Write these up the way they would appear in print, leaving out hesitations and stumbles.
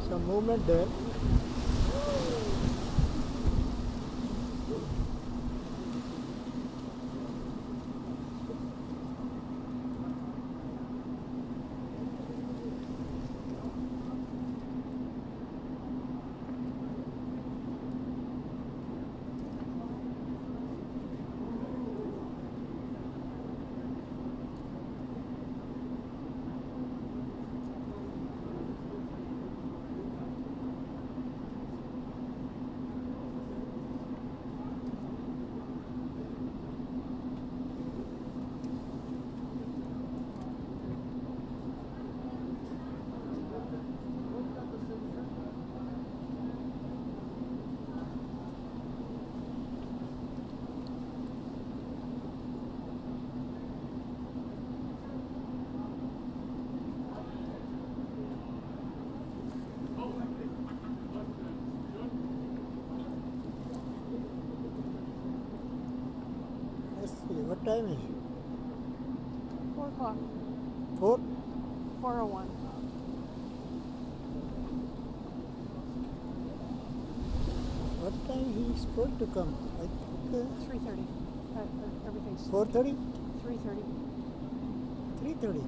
Some movement there. Let's see, what time is it? 4 o'clock. 4? 4:01. What time he is supposed to come? I think 3:30. Everything's 4:30? 3:30. 3:30.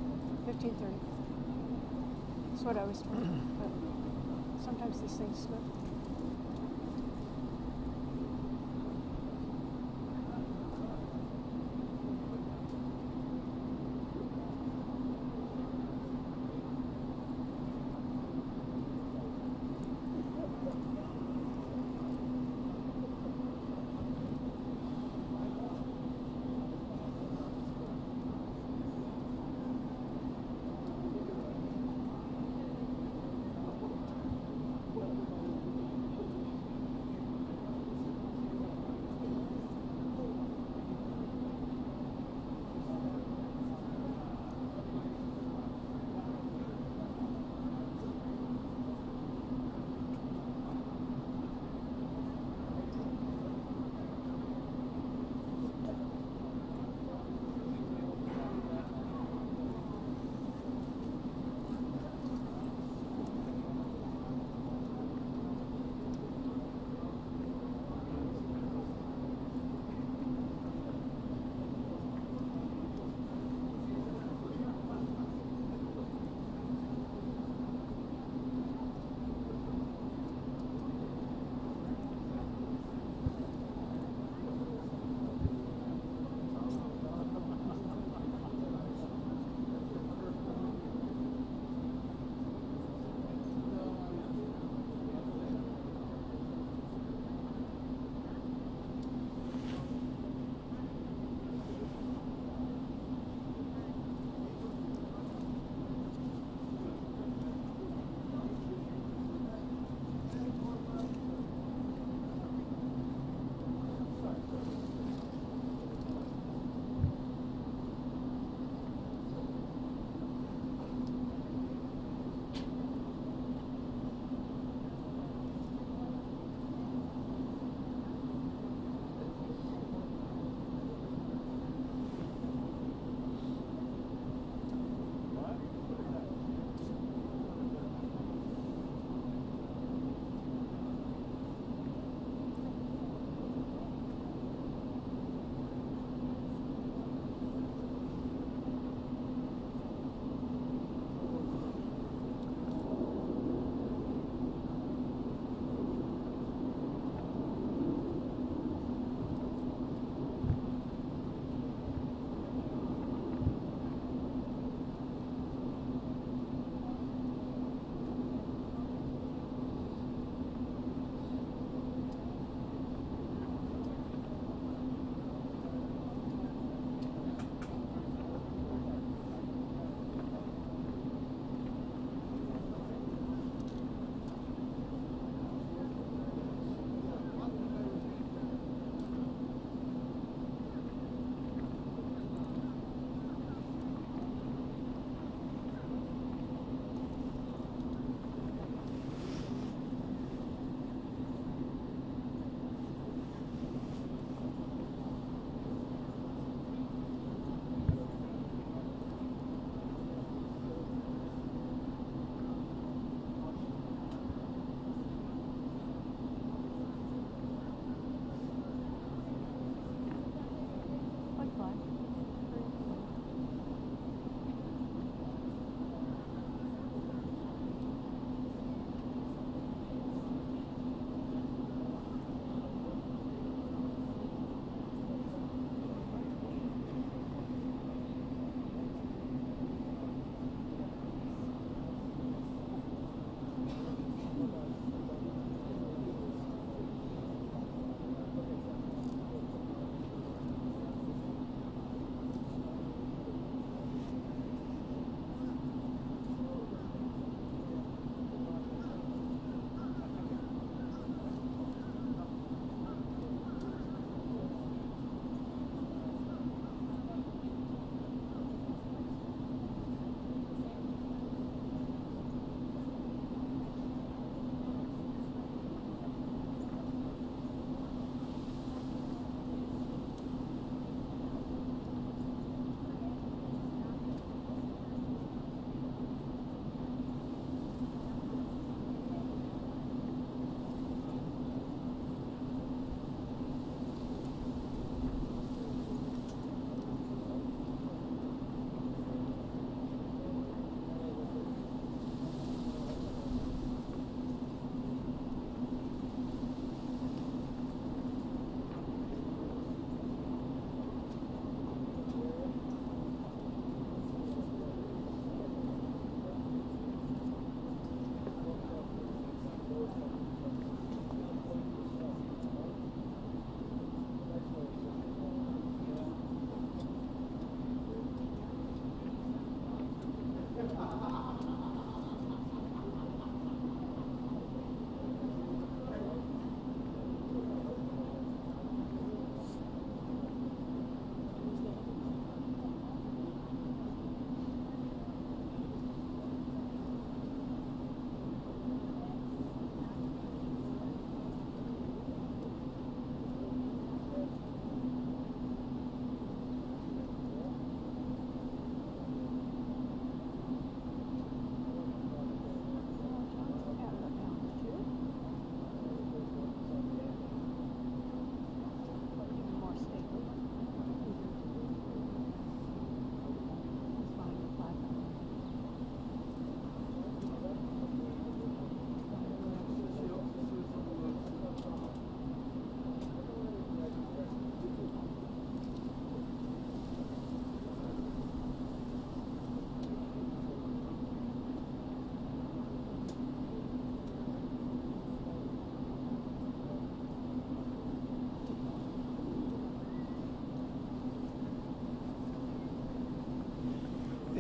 15:30. That's what I was told. But sometimes these things slip.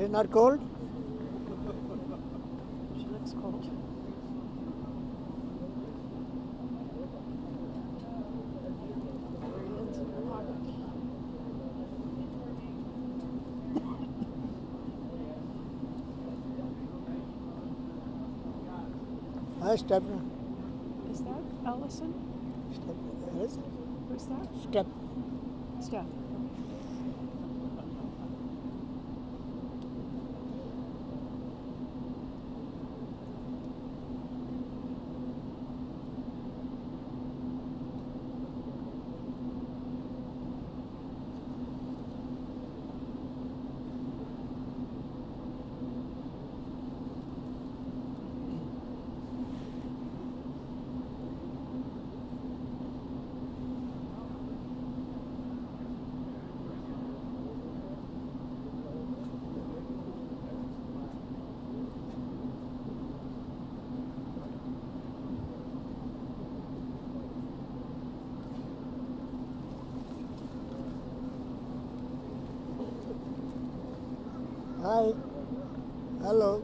You're not cold? She looks cold. Hands in her pocket. Hi, Steph. Is that Ellison? Yes. Who's that? Step. Steph. Hi. Hello.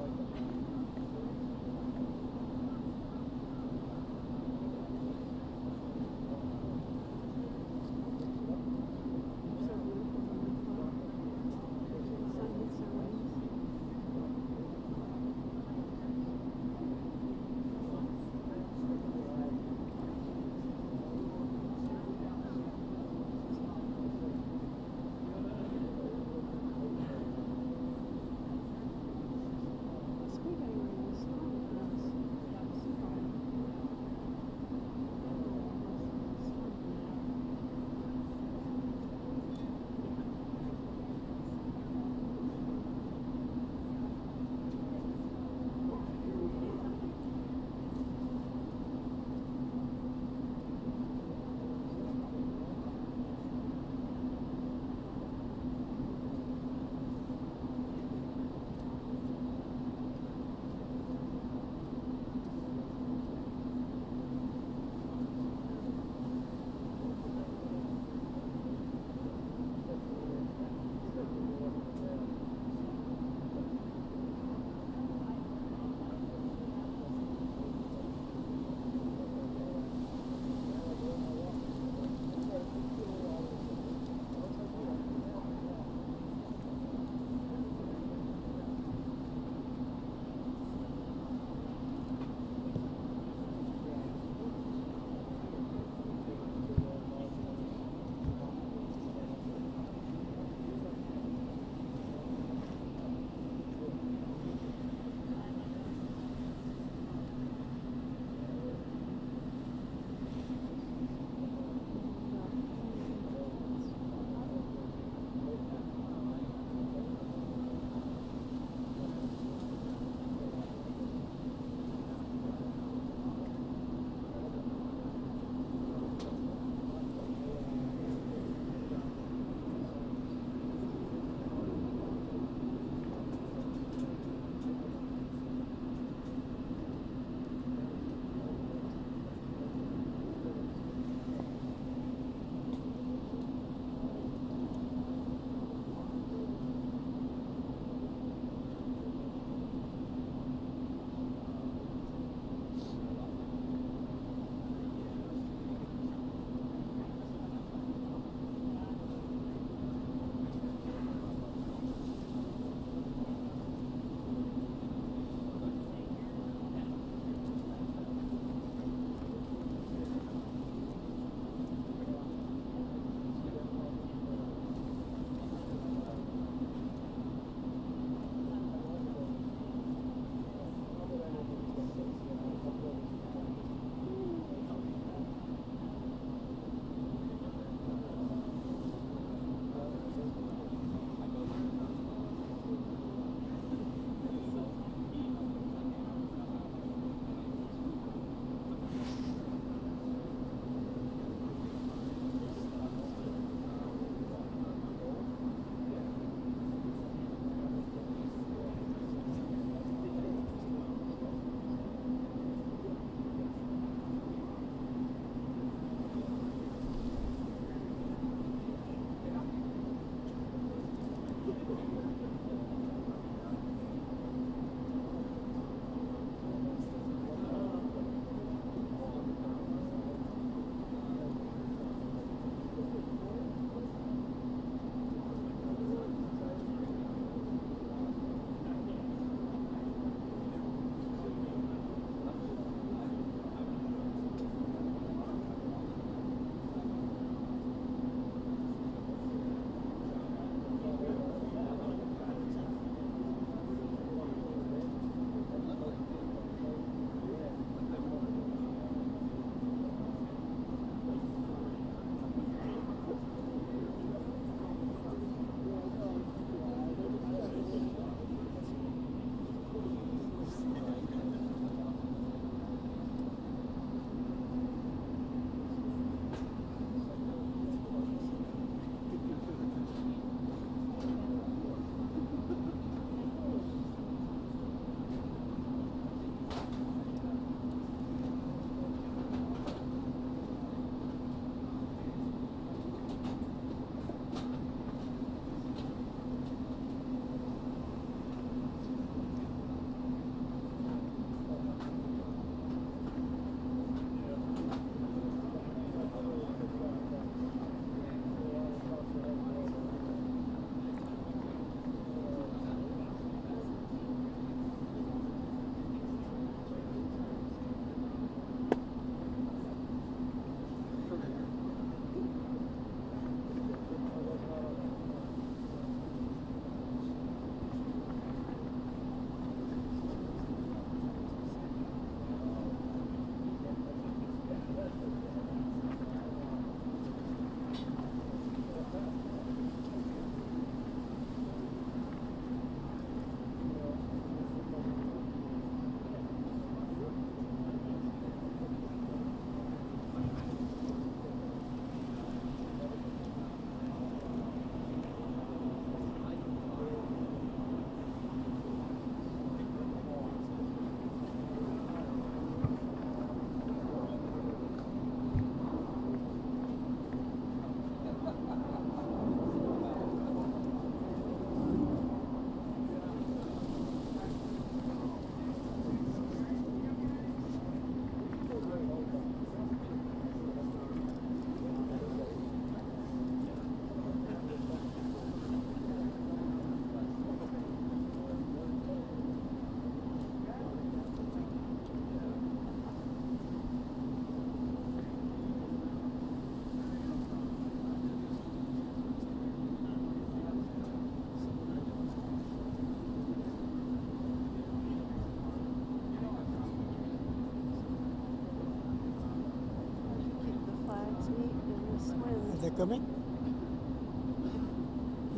this meet and this wind. Is they coming?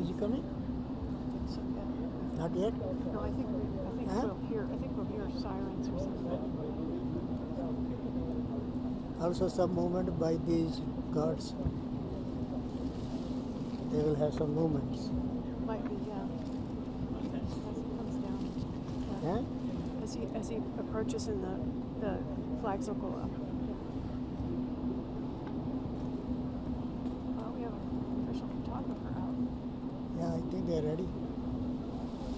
Is he coming? I think so, yeah. Not yet? No, I think Huh? we'll hear sirens or something. Also some movement by these guards. They will have some movements. Might be, yeah. As he comes down. Huh? As he approaches and the flags will go up. Well, we have an official photographer out. Yeah, I think they're ready.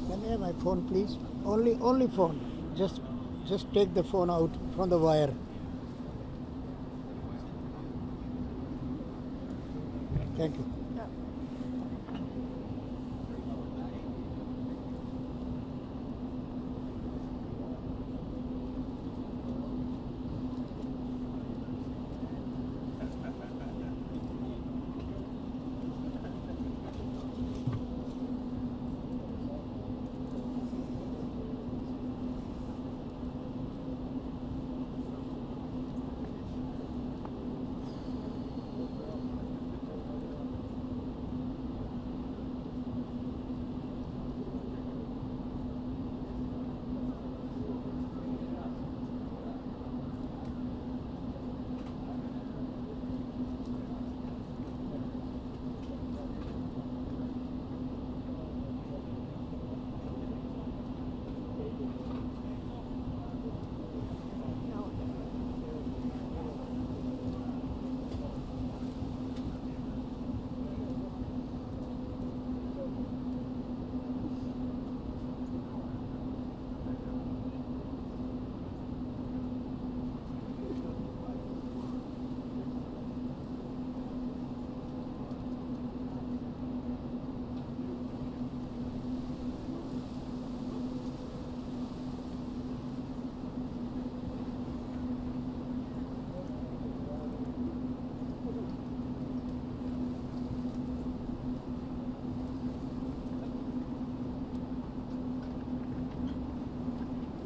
Can I have my phone, please? Only phone. Just take the phone out from the wire. Thank you. Yeah.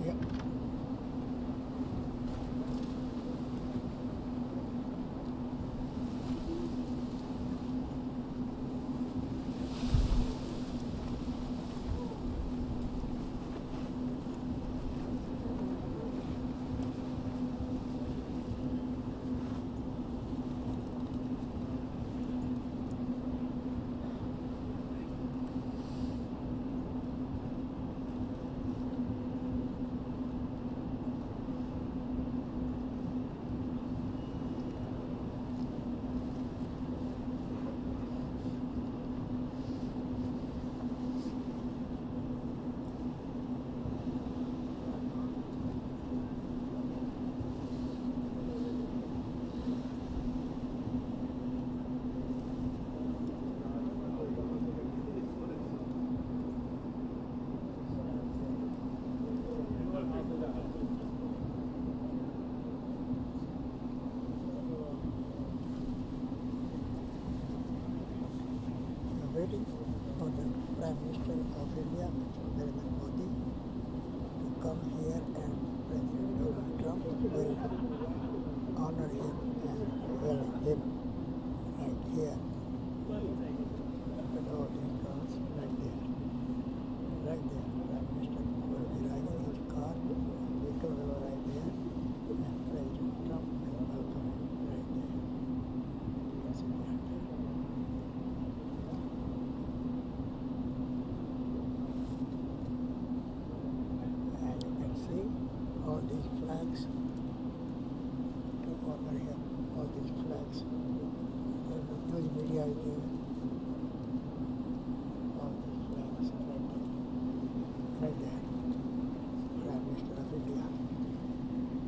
Yeah. Waiting for the Prime Minister of India, Narendra Modi, to come here, and President Donald Trump will honor him and welcome him right here. With all these cars right there. Right there, Prime Minister will be riding his car, vehicle will be right there, and President Trump will welcome him right there. That's it, right there. And you can see all these flags to honor him, all these flags. The news media is there. All these flags right there. Right there. Prime Minister of India.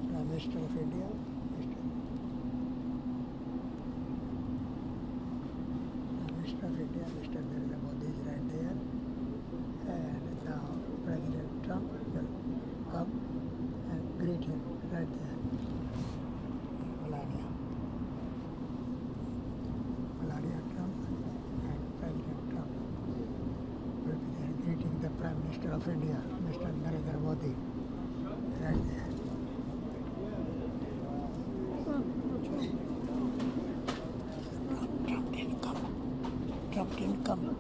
Prime Minister of India. Prime Minister of India, Mr. Narendra Modi is right there. And now President Trump will come and greet him right there. Melania Trump and President Trump will be there greeting the Prime Minister of India, Mr. Narendra Modi, right there. Come.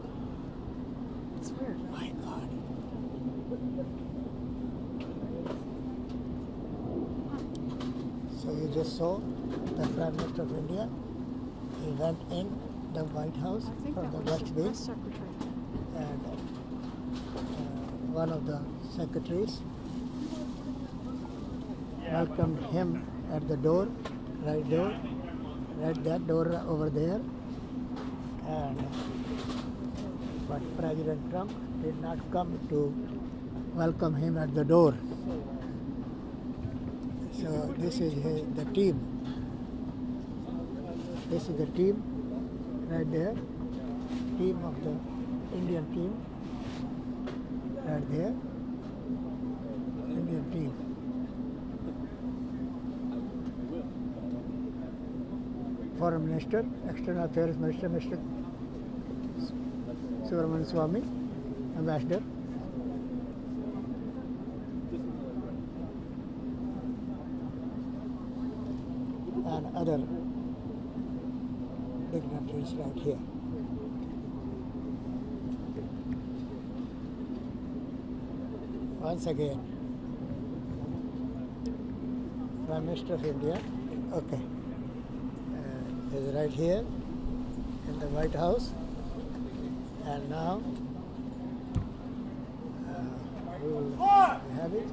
It's weird. My God. So you just saw the Prime Minister of India. He went in the White House I think from that the was West the Wing, press secretary. and one of the secretaries welcomed him at the door, right that door over there. And but President Trump did not come to welcome him at the door. So this is the team. This is the team right there. Team of the Indian team right there. Indian team. Foreign Minister, External Affairs Minister, Mr. Subramanian Swamy, Ambassador. And other dignitaries right here. Once again, Prime Minister of India, okay, is right here in the White House, and now we will have it.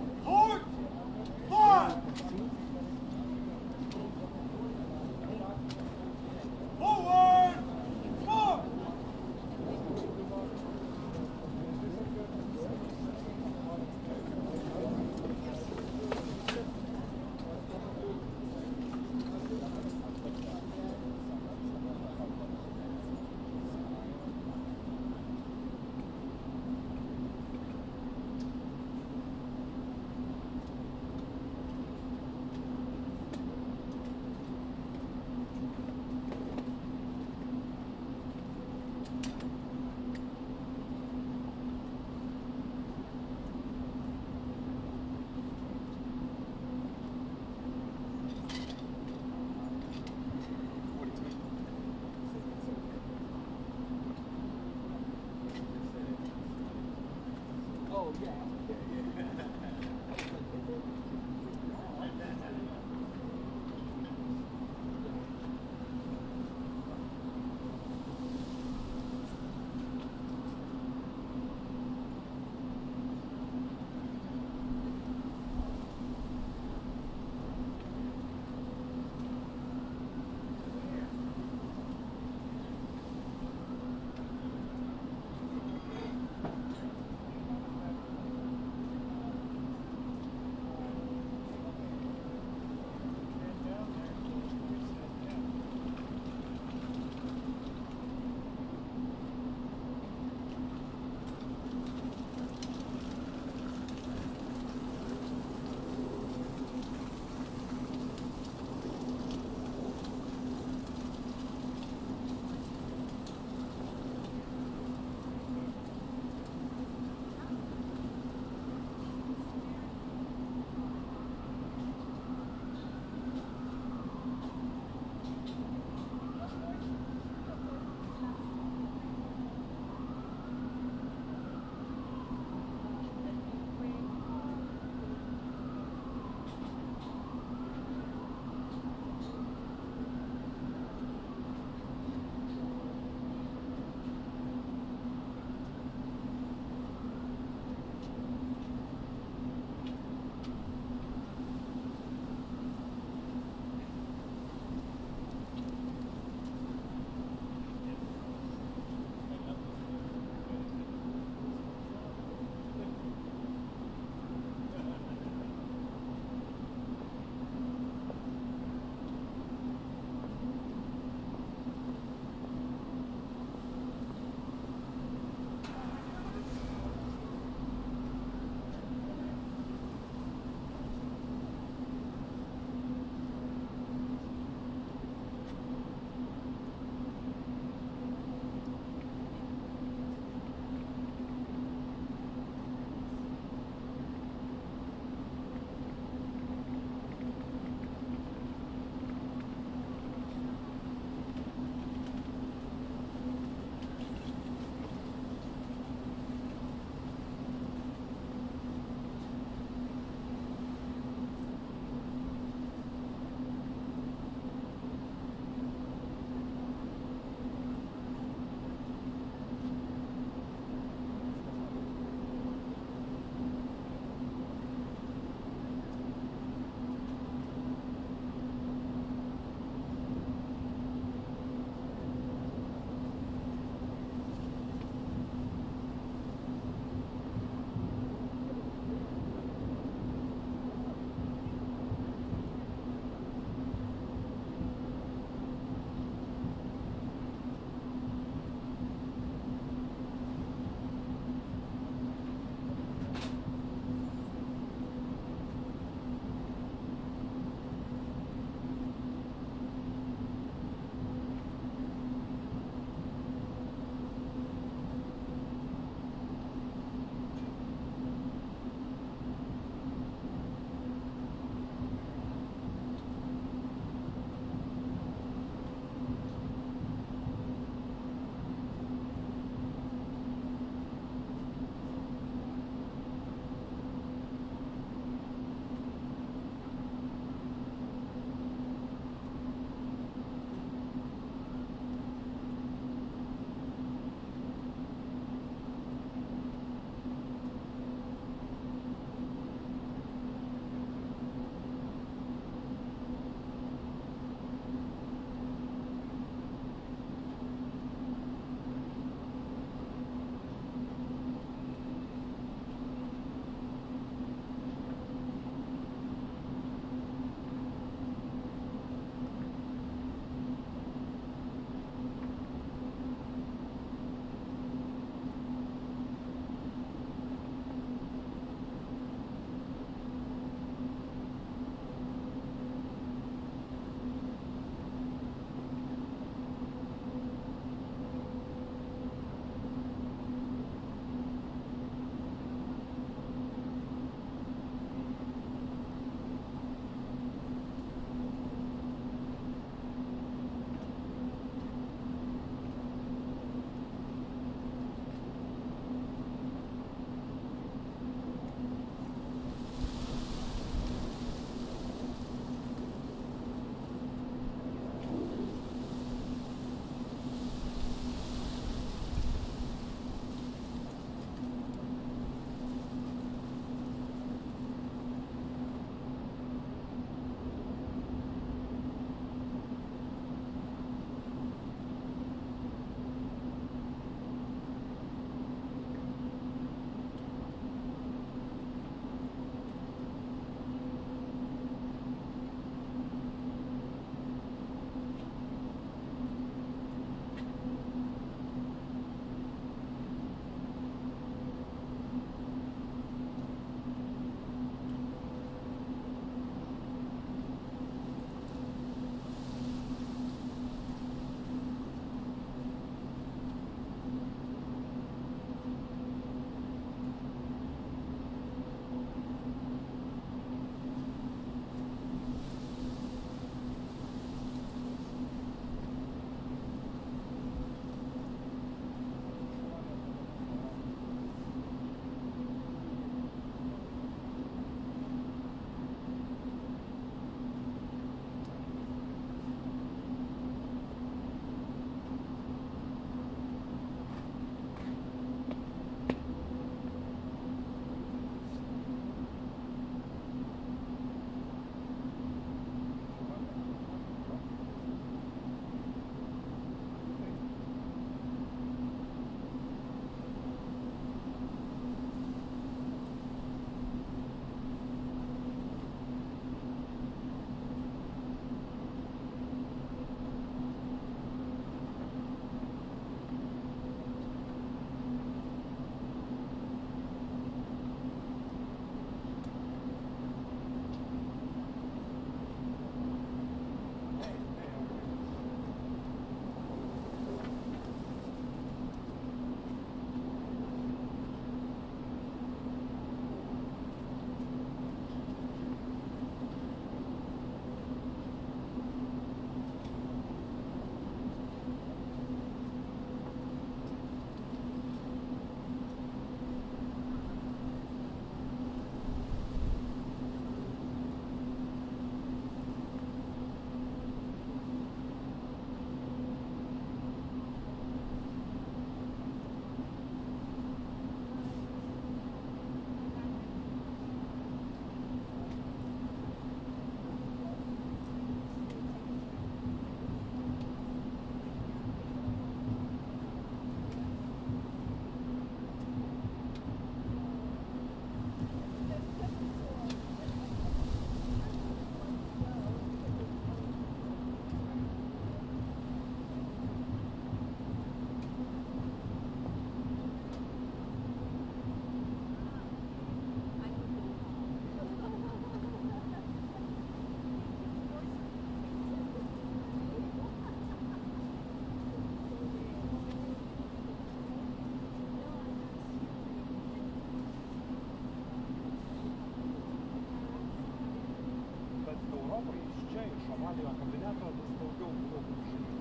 pradžioje iš ovaliojo kabineto vis daugiau blogų žinių.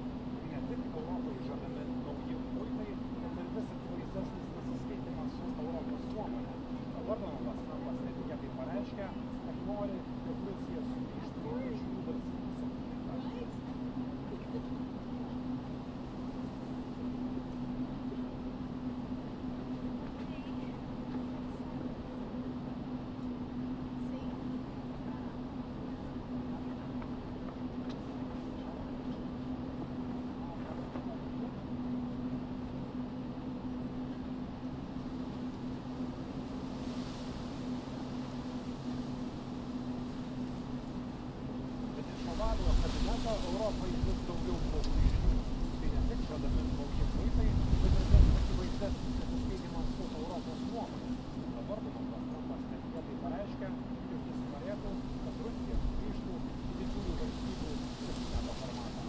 Ne tik Europai žadami nauji muitai, bet ir vis akivaizdesnis nesiskaitimas su Europos nuomonė. Dabar Donaldas Trumpas netikėtai pareiškia, kad nori, jog Rusija sugrįžtų į trečiųjų valstybių septynetą. Ovaliojo kabineto Europai vis daugiau blogų žinių. Tai ne tik žadami nauji muitai, bet ir vis akivaizdesnis nesiskaitimas su Europos nuomonė. Dabar Donaldas Trumpas netikėtai pareiškia, jog jis norėtų, kad Rusija sugrįžtų į didžiųjų valstybių septyneto formatą.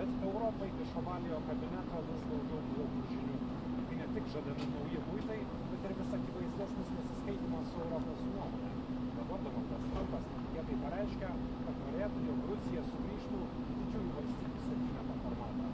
Bet Europai iš ovaliojo kabineto vis daugiau blogų žinių. Tai ne tik žadami nauji muitai, bet ir vis akivaizdesnis nesiskaitimas su Europos nuomonė. Dabar Donaldas Trumpas netikėtai pareiškia, kad norėtų, jog Rusija sugrįžtų į didžiųjų valstybių septyneto formatą.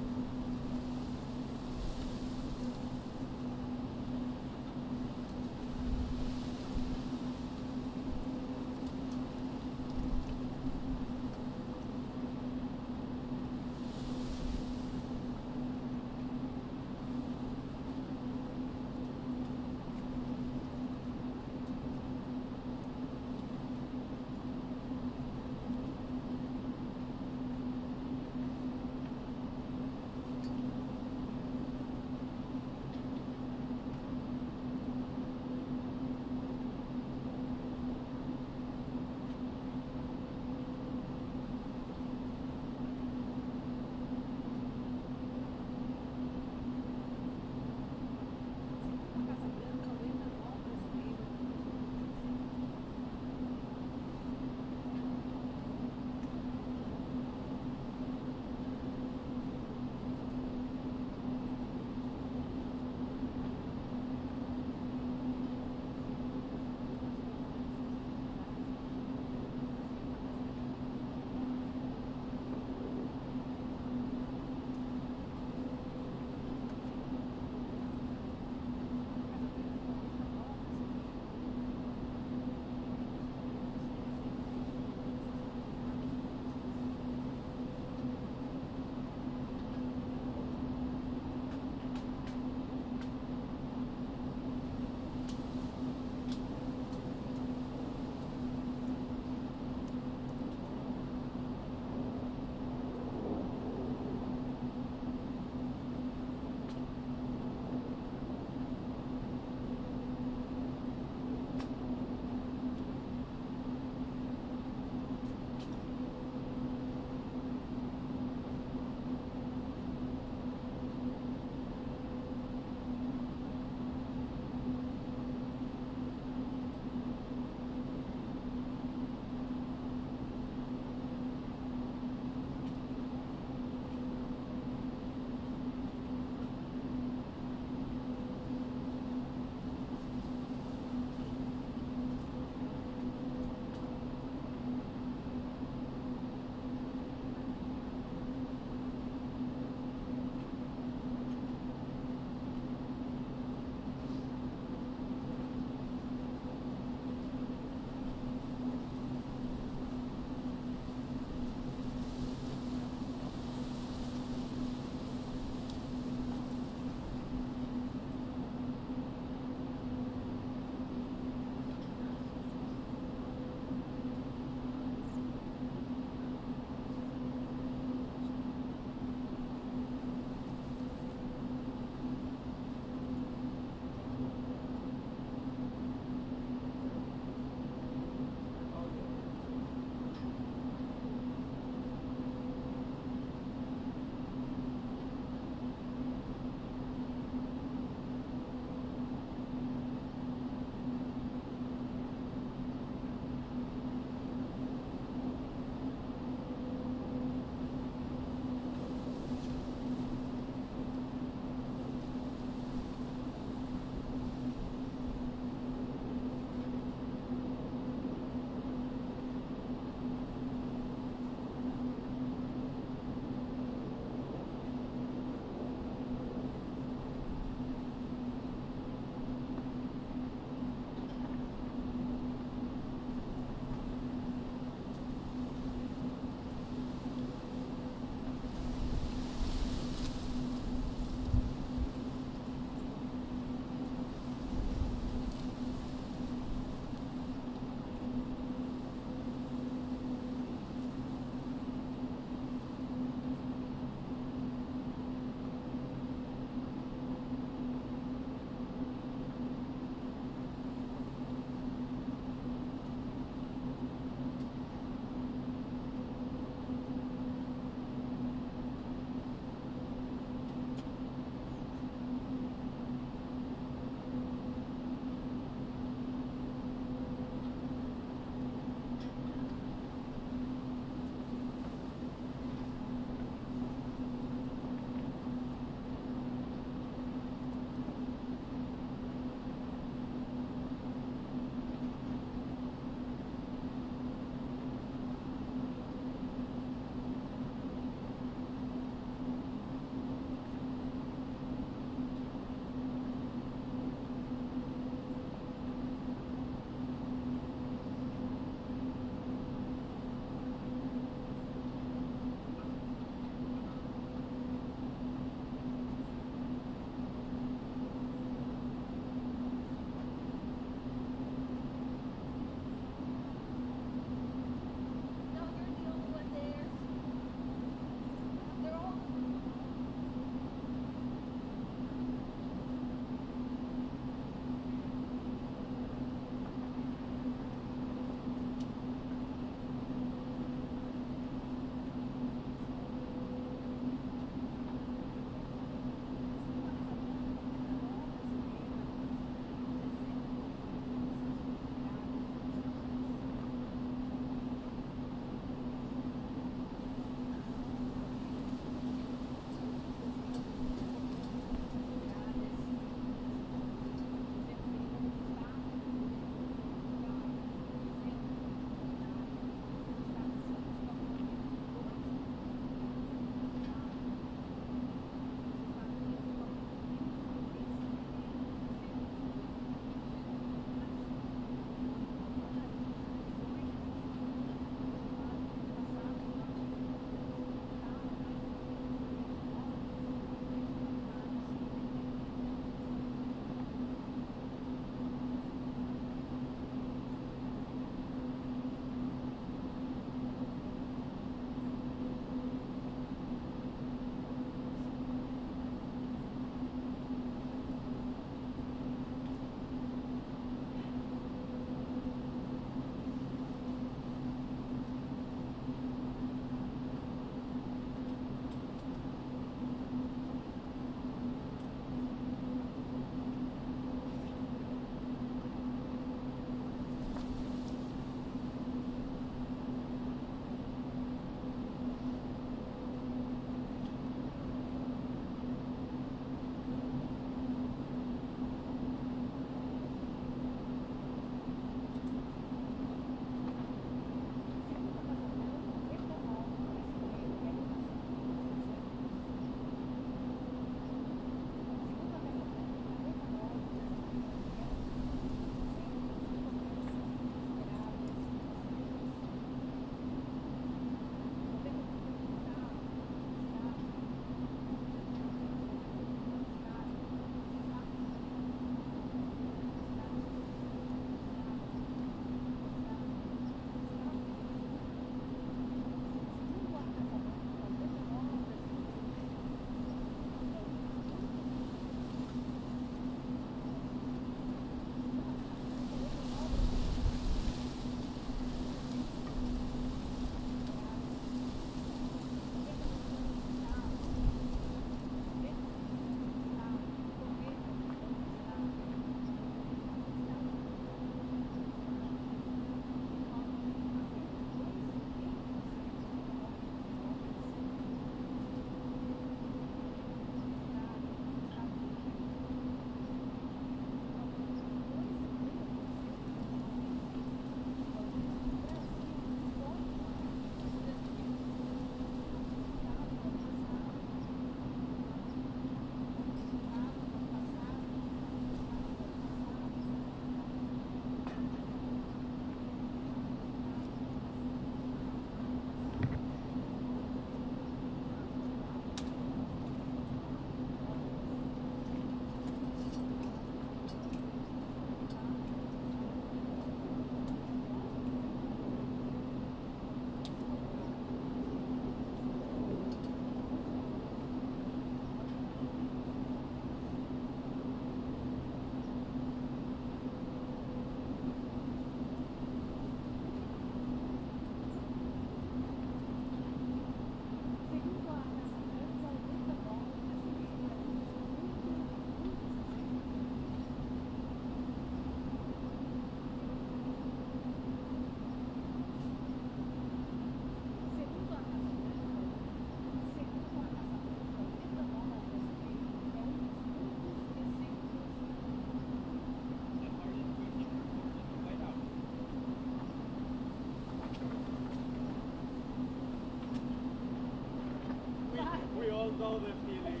similar feeling.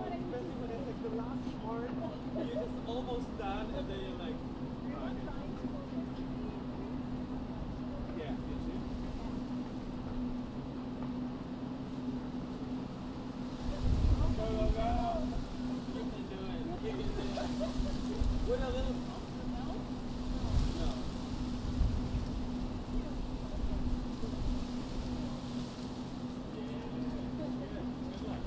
Especially when it's like the last part, you're just almost done, and then you're like, yeah, you too. Go, go, go. You can do it. You can do it. With a little. No. Yeah. Good luck.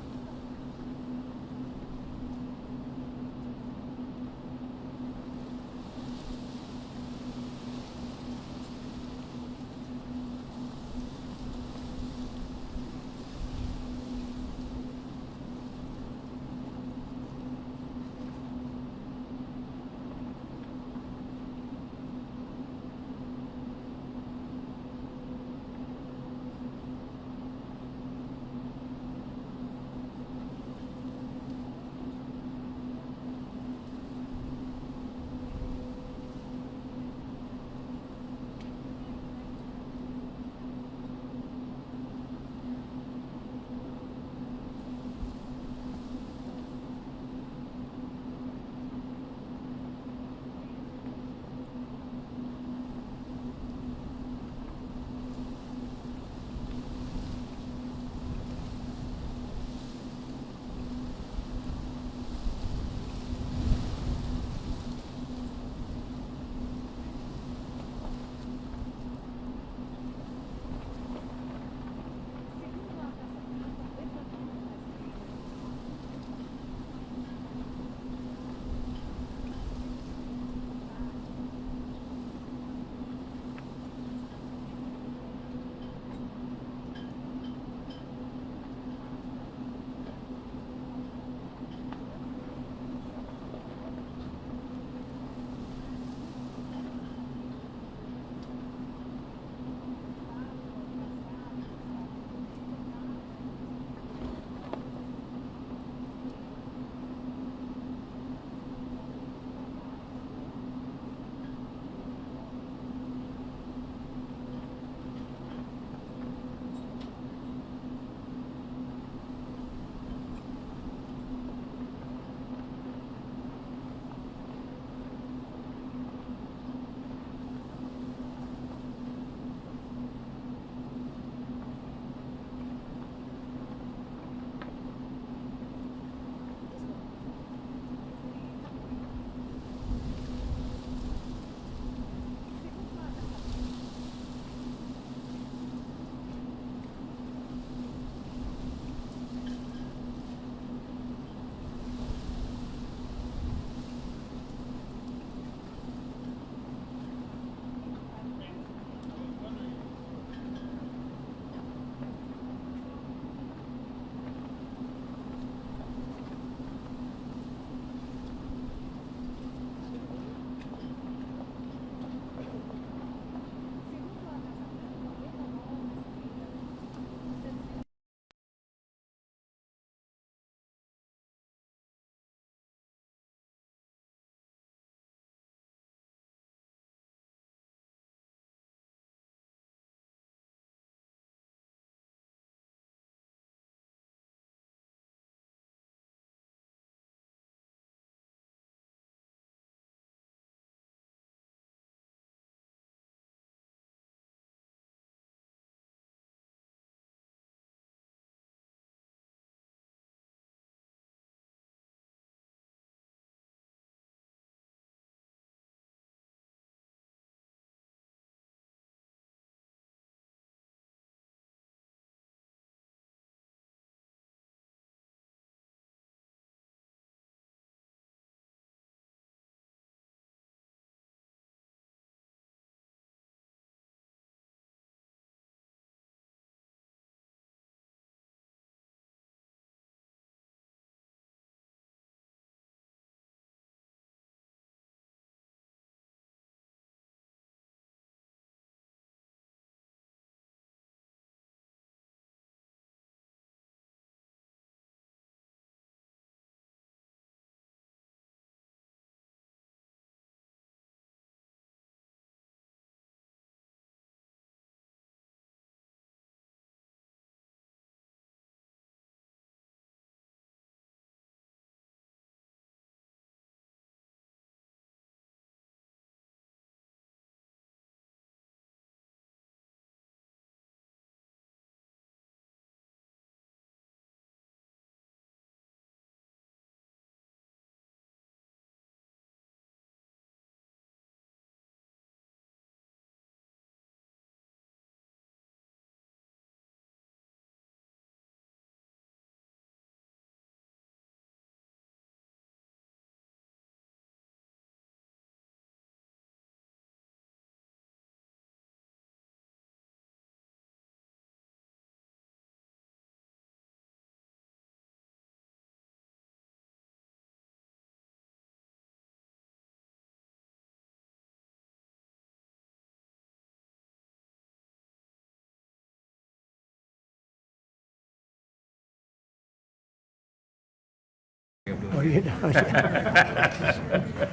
Oh, you know,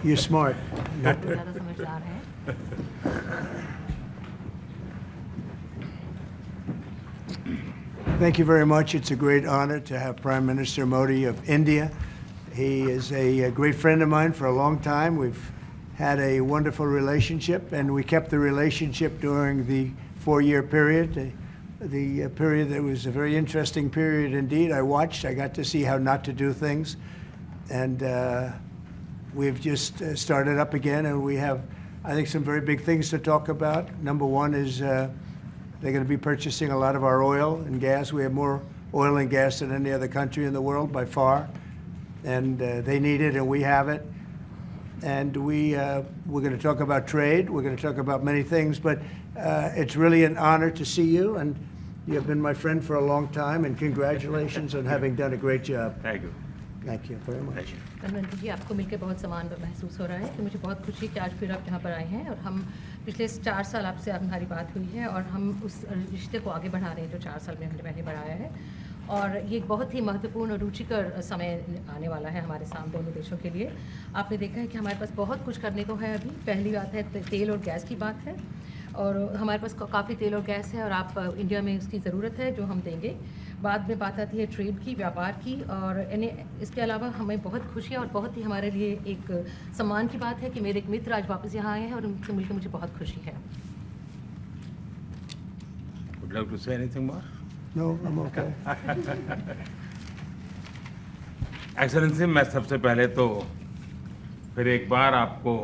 you're smart. आप ज़्यादा समझदार हैं. Thank you very much. It's a great honor to have Prime Minister Modi of India. He is a great friend of mine for a long time. We've had a wonderful relationship, and we kept the relationship during the 4-year period. The period that was a very interesting period indeed. I watched. I got to see how not to do things, and we've just started up again, and we have, I think, some very big things to talk about. Number one is they're going to be purchasing a lot of our oil and gas. We have more oil and gas than any other country in the world by far, and they need it, and we have it. And we're going to talk about trade. We're going to talk about many things, but it's really an honor to see you, and you have been my friend for a long time, and congratulations on having done a great job. Thank you. Thank you very much. Narendra जी, आपको मिलकर बहुत समान महसूस हो रहा है कि मुझे बहुत खुशी है कि आज फिर आप यहाँ पर आए हैं और हम पिछले 4 साल आपसे हमारी बात हुई है और हम उस रिश्ते को आगे बढ़ा रहे हैं जो 4 साल में हमने पहले बढ़ाया है और ये एक बहुत ही महत्वपूर्ण और रुचिकर समय आने वाला है हमारे सामने दोनों देशों के लिए. आपने देखा है कि हमारे पास बहुत कुछ करने को है. अभी पहली बात है तेल और गैस की बात है और हमारे पास काफ़ी तेल और गैस है और आप इंडिया में उसकी ज़रूरत है जो हम देंगे. बाद में बात आती है ट्रेड की, व्यापार की और इसके अलावा हमें बहुत खुशी है और बहुत ही हमारे लिए एक सम्मान की बात है कि मेरे एक मित्र आज वापस यहाँ आए हैं और उनसे मिलकर मुझे बहुत खुशी है. Would you like to say anything more? No, I'm okay. Excellency, मैं सबसे पहले तो फिर एक बार आपको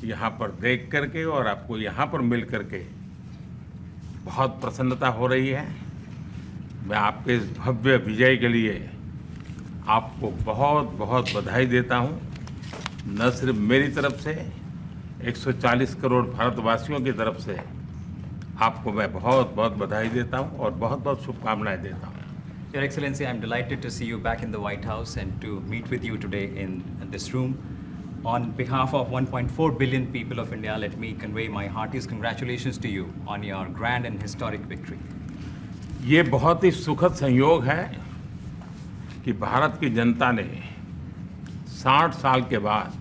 यहाँ पर देख करके और आपको यहाँ पर मिल करके बहुत प्रसन्नता हो रही है. मैं आपके इस भव्य विजय के लिए आपको बहुत बहुत बधाई देता हूँ. न सिर्फ मेरी तरफ से, 140 करोड़ भारतवासियों की तरफ से आपको मैं बहुत बहुत बधाई देता हूँ और बहुत बहुत शुभकामनाएं देता हूँ. Your Excellency, I'm delighted to see you back in the White House and to meet with you today in this room. On behalf of 1.4 billion people of India, let me convey my heartiest congratulations to you on your grand and historic victory. ये बहुत ही सुखद संयोग है कि भारत की जनता ने 60 साल के बाद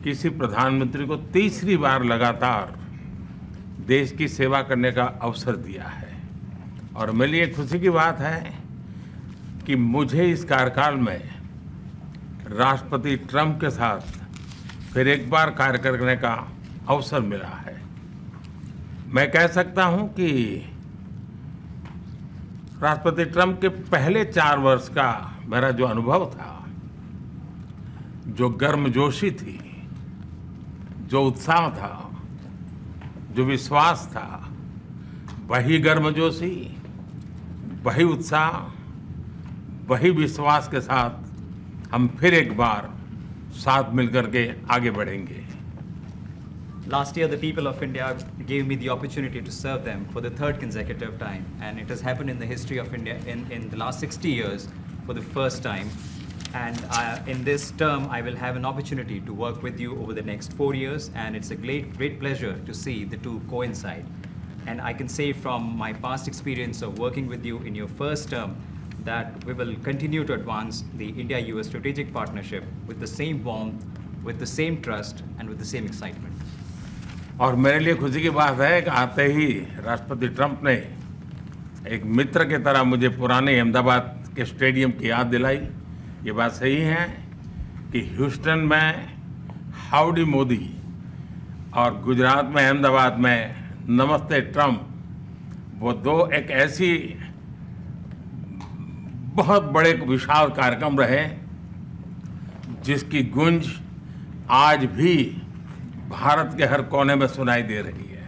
किसी प्रधानमंत्री को तीसरी बार लगातार देश की सेवा करने का अवसर दिया है. और मेरे लिए खुशी की बात है कि मुझे इस कार्यकाल में राष्ट्रपति ट्रंप के साथ फिर एक बार कार्य करने का अवसर मिला है. मैं कह सकता हूं कि राष्ट्रपति ट्रंप के पहले 4 वर्ष का मेरा जो अनुभव था, जो गर्मजोशी थी, जो उत्साह था, जो विश्वास था, वही गर्मजोशी, वही उत्साह, वही विश्वास के साथ हम फिर एक बार साथ मिलकर के आगे बढ़ेंगे. Last year, the people of India gave me the opportunity to serve them for the 3rd consecutive time, and it has happened in the history of India in the last 60 years for the first time. And in this term, I will have an opportunity to work with you over the next 4 years, and it's a great pleasure to see the two coincide. And I can say from my past experience of working with you in your first term that we will continue to advance the India-US strategic partnership with the same warmth, with the same trust, and with the same excitement. और मेरे लिए खुशी की बात है कि आते ही राष्ट्रपति ट्रंप ने एक मित्र की तरह मुझे पुराने अहमदाबाद के स्टेडियम की याद दिलाई. ये बात सही है कि ह्यूस्टन में हाउडी मोदी और गुजरात में अहमदाबाद में नमस्ते ट्रंप, वो दो एक ऐसी बहुत बड़े विशाल कार्यक्रम रहे जिसकी गूंज आज भी भारत के हर कोने में सुनाई दे रही है.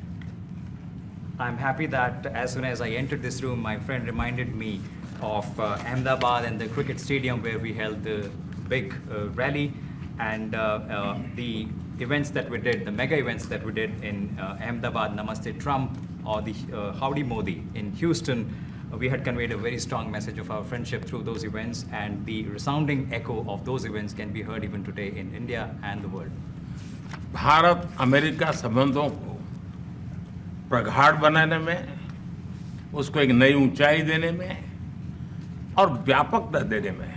I'm happy that as soon as I entered this room, my friend reminded me of Ahmedabad and the cricket stadium where we held the big rally and the events that we did, the mega events that we did in Ahmedabad, Namaste Trump, or the Howdy Modi in Houston. We had conveyed a very strong message of our friendship through those events, and the resounding echo of those events can be heard even today in India and the world. Bharat America संबंधों को प्रगाढ़ बनाने में, उसको एक नई ऊंचाई देने में और व्यापकता देने में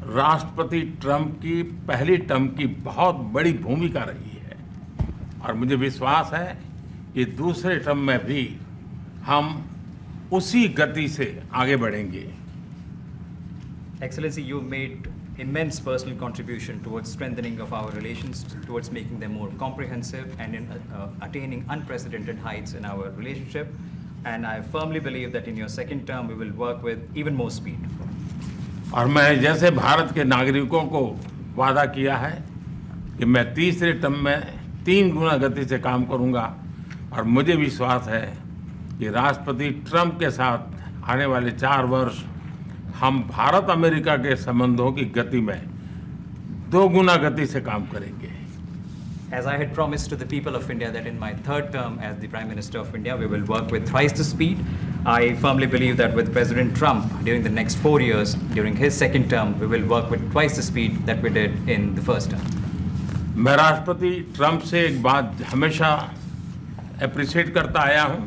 राष्ट्रपति ट्रंप की पहली टर्म की बहुत बड़ी भूमिका रही है और मुझे विश्वास है कि दूसरे टर्म में भी हम उसी गति से आगे बढ़ेंगे। Excellency, you made immense personal contribution towards strengthening of our relations, towards making them more comprehensive and in attaining unprecedented heights in our relationship. And I firmly believe that in your second term, we will work with even more speed. और मैं जैसे भारत के नागरिकों को वादा किया है कि मैं तीसरे टर्म में 3 गुना गति से काम करूंगा और मुझे विश्वास है कि राष्ट्रपति ट्रंप के साथ आने वाले 4 वर्ष हम भारत अमेरिका के संबंधों की गति में 2 गुना गति से काम करेंगे। As I had promised to the people of India that in my third term as the Prime Minister of India, we will work with thrice the speed. I firmly believe that with President Trump, during the next 4 years, during his second term, we will work with twice the speed that we did in the first term. मैं राष्ट्रपति Trump से एक बात हमेशा appreciate करता आया हूँ,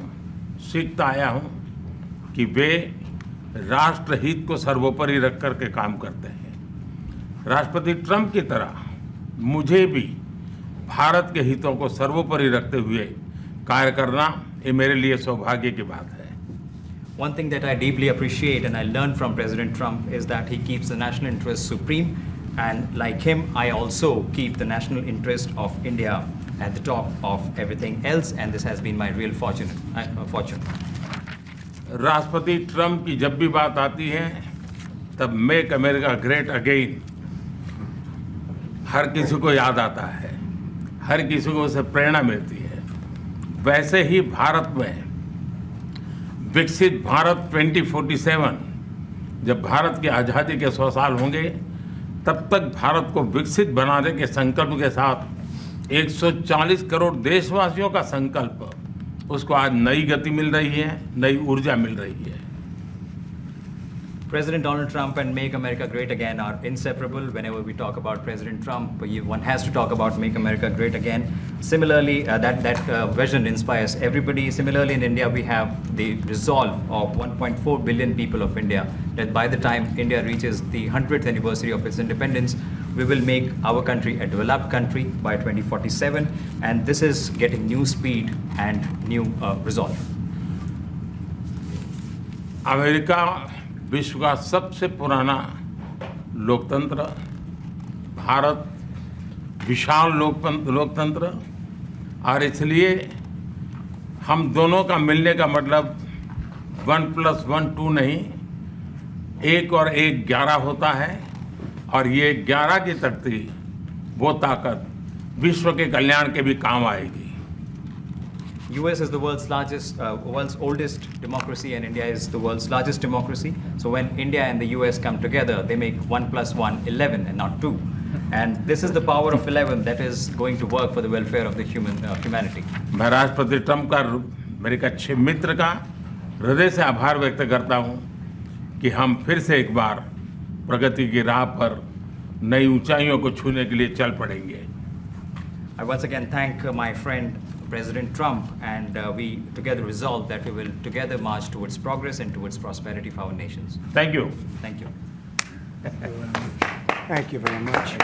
सीखता आया हूँ कि वे राष्ट्रहित को सर्वोपरि रख कर के काम करते हैं। राष्ट्रपति ट्रंप की तरह मुझे भी भारत के हितों को सर्वोपरि रखते हुए कार्य करना ये मेरे लिए सौभाग्य की बात है। One thing that I deeply appreciate and I learned from President Trump is that he keeps the national interest supreme, and like him, I also keep the national interest of India at the top of everything else, and this has been my real fortune. राष्ट्रपति Trump की जब भी बात आती है तब make America great again हर किसी को याद आता है, हर किसी को उससे प्रेरणा मिलती है। वैसे ही भारत में विकसित भारत 2047 जब भारत की आज़ादी के 100 साल होंगे तब तक भारत को विकसित बनाने के संकल्प के साथ 140 करोड़ देशवासियों का संकल्प, उसको आज नई गति मिल रही है, नई ऊर्जा मिल रही है। President Donald Trump and Make America Great Again are inseparable. Whenever we talk about President Trump, one has to talk about Make America Great Again. Similarly, that vision inspires everybody. Similarly, in India, we have the resolve of 1.4 billion people of India that by the time India reaches the 100th anniversary of its independence, we will make our country a developed country by 2047. And this is getting new speed and new resolve. America विश्व का सबसे पुराना लोकतंत्र, भारत विशाल लोकतंत्र, और इसलिए हम दोनों का मिलने का मतलब 1 + 1 2 नहीं, 1 और 1 11 होता है, और ये 11 की तख्ती वो ताकत विश्व के कल्याण के भी काम आएगी। US is the world's oldest democracy, and India is the world's largest democracy. So when India and the US come together, they make 1 + 1 11 and not 2. And this is the power of 11 that is going to work for the welfare of the humanity. मैं राष्ट्रपति Trump का, मेरे एक अच्छे मित्र का हृदय से आभार व्यक्त करता हूं कि हम फिर से एक बार प्रगति की राह पर नई ऊंचाइयों को छूने के लिए चल पड़ेंगे। I once again thank my friend President Trump, and we together resolve that we will together march towards progress and towards prosperity for our nations. Thank you. Thank you. Thank you very much.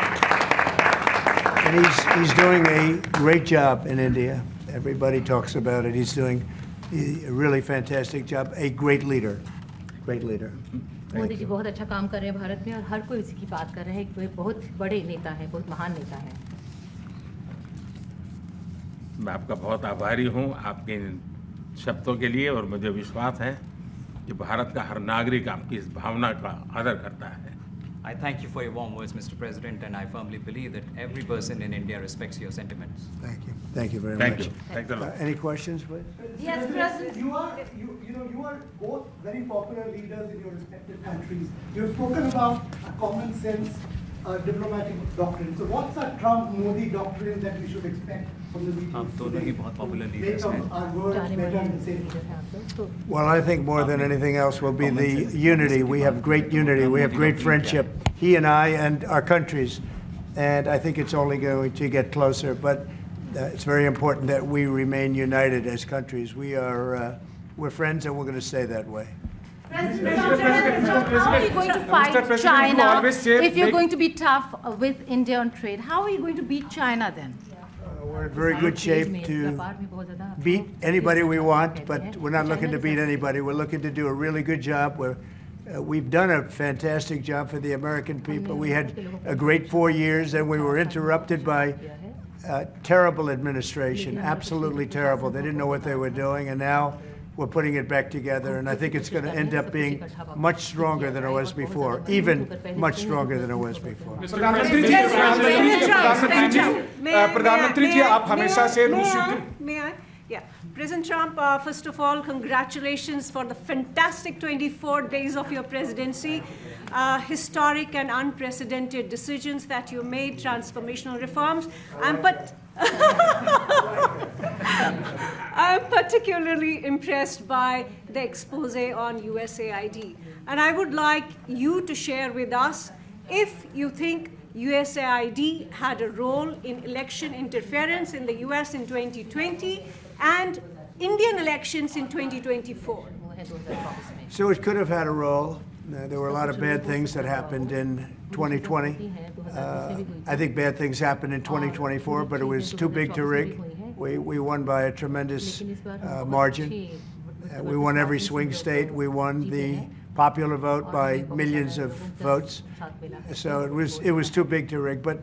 And he's doing a great job in India. Everybody talks about it. He's doing a really fantastic job. A great leader. Great leader. Modi ji बहुत अच्छा काम कर रहे हैं भारत में, और हर कोई इसी की बात कर रहे हैं कि वे बहुत बड़े नेता हैं, बहुत महान नेता हैं। मैं आपका बहुत आभारी हूं आपके इन शब्दों के लिए, और मुझे विश्वास है कि भारत का हर नागरिक आपकी इस भावना का आदर करता है। I thank you for your warm words, Mr. President, and I firmly believe that every person in India respects your sentiments. Thank you. Thank you very Thank much. you. Thanks a lot. Any questions, please? Yes, President. You are both very popular leaders in your respective countries. You've spoken about a common sense diplomatic doctrine. So what's a Trump-Modi doctrine that we should expect from the meeting? हम दोनों ही बहुत popular leaders Make हैं। our world better and safer. Well, I think more than anything else will be the unity. We have great unity. We have great friendship, he and I and our countries. And I think it's only going to get closer. But it's very important that we remain united as countries. We're friends, and we're going to stay that way. How are you going to fight China if you're going to be tough with India on trade? How are you going to beat China then? We're in very good shape to beat anybody we want, but we're not looking to beat anybody. We're looking to do a really good job. We've done a fantastic job for the American people. We had a great 4 years, and we were interrupted by terrible administration, absolutely terrible. They didn't know what they were doing, and now we're putting it back together, and I think it's going to end up being much stronger than it was before, even much stronger than it was before. प्रधानमंत्री जी आप हमेशा से रूस May I? Yeah. President Trump, first of all, congratulations for the fantastic 24 days of your presidency. Historic and unprecedented decisions that you made, transformational reforms. I'm particularly impressed by the expose on USAID. And I would like you to share with us if you think USAID had a role in election interference in the US in 2020 and Indian elections in 2024. So it could have had a role. There were a lot of bad things that happened in 2020. I think bad things happened in 2024, but it was too big to rig. We won by a tremendous margin. We won every swing state. We won the popular vote by millions of votes. So it was too big to rig. But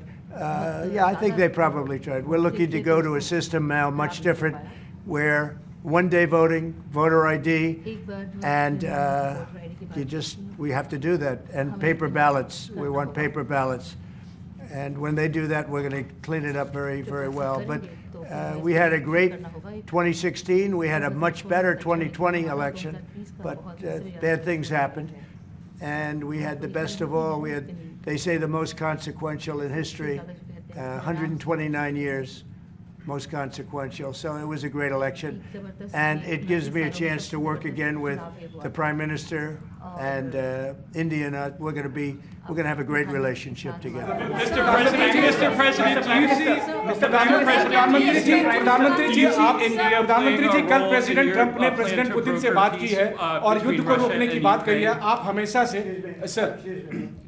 yeah, I think they probably tried. We're looking to go to a system now much different, where one-day voting, voter ID, and we have to do that. And paper ballots. We want paper ballots. And when they do that, we're going to clean it up very, very well. But we had a great 2016. We had a much better 2020 election, but bad things happened. And we had the best of all. We had, they say, the most consequential in history, 129 years, most consequential. So it was a great election. And it gives me a chance to work again with the Prime Minister and India. And we're going to have a great relationship together. Mr. President, do you see प्रधानमंत्री जी कल president Trump ने president Putin से बात की है और युद्ध को रोकने की बात कही है आप हमेशा से sir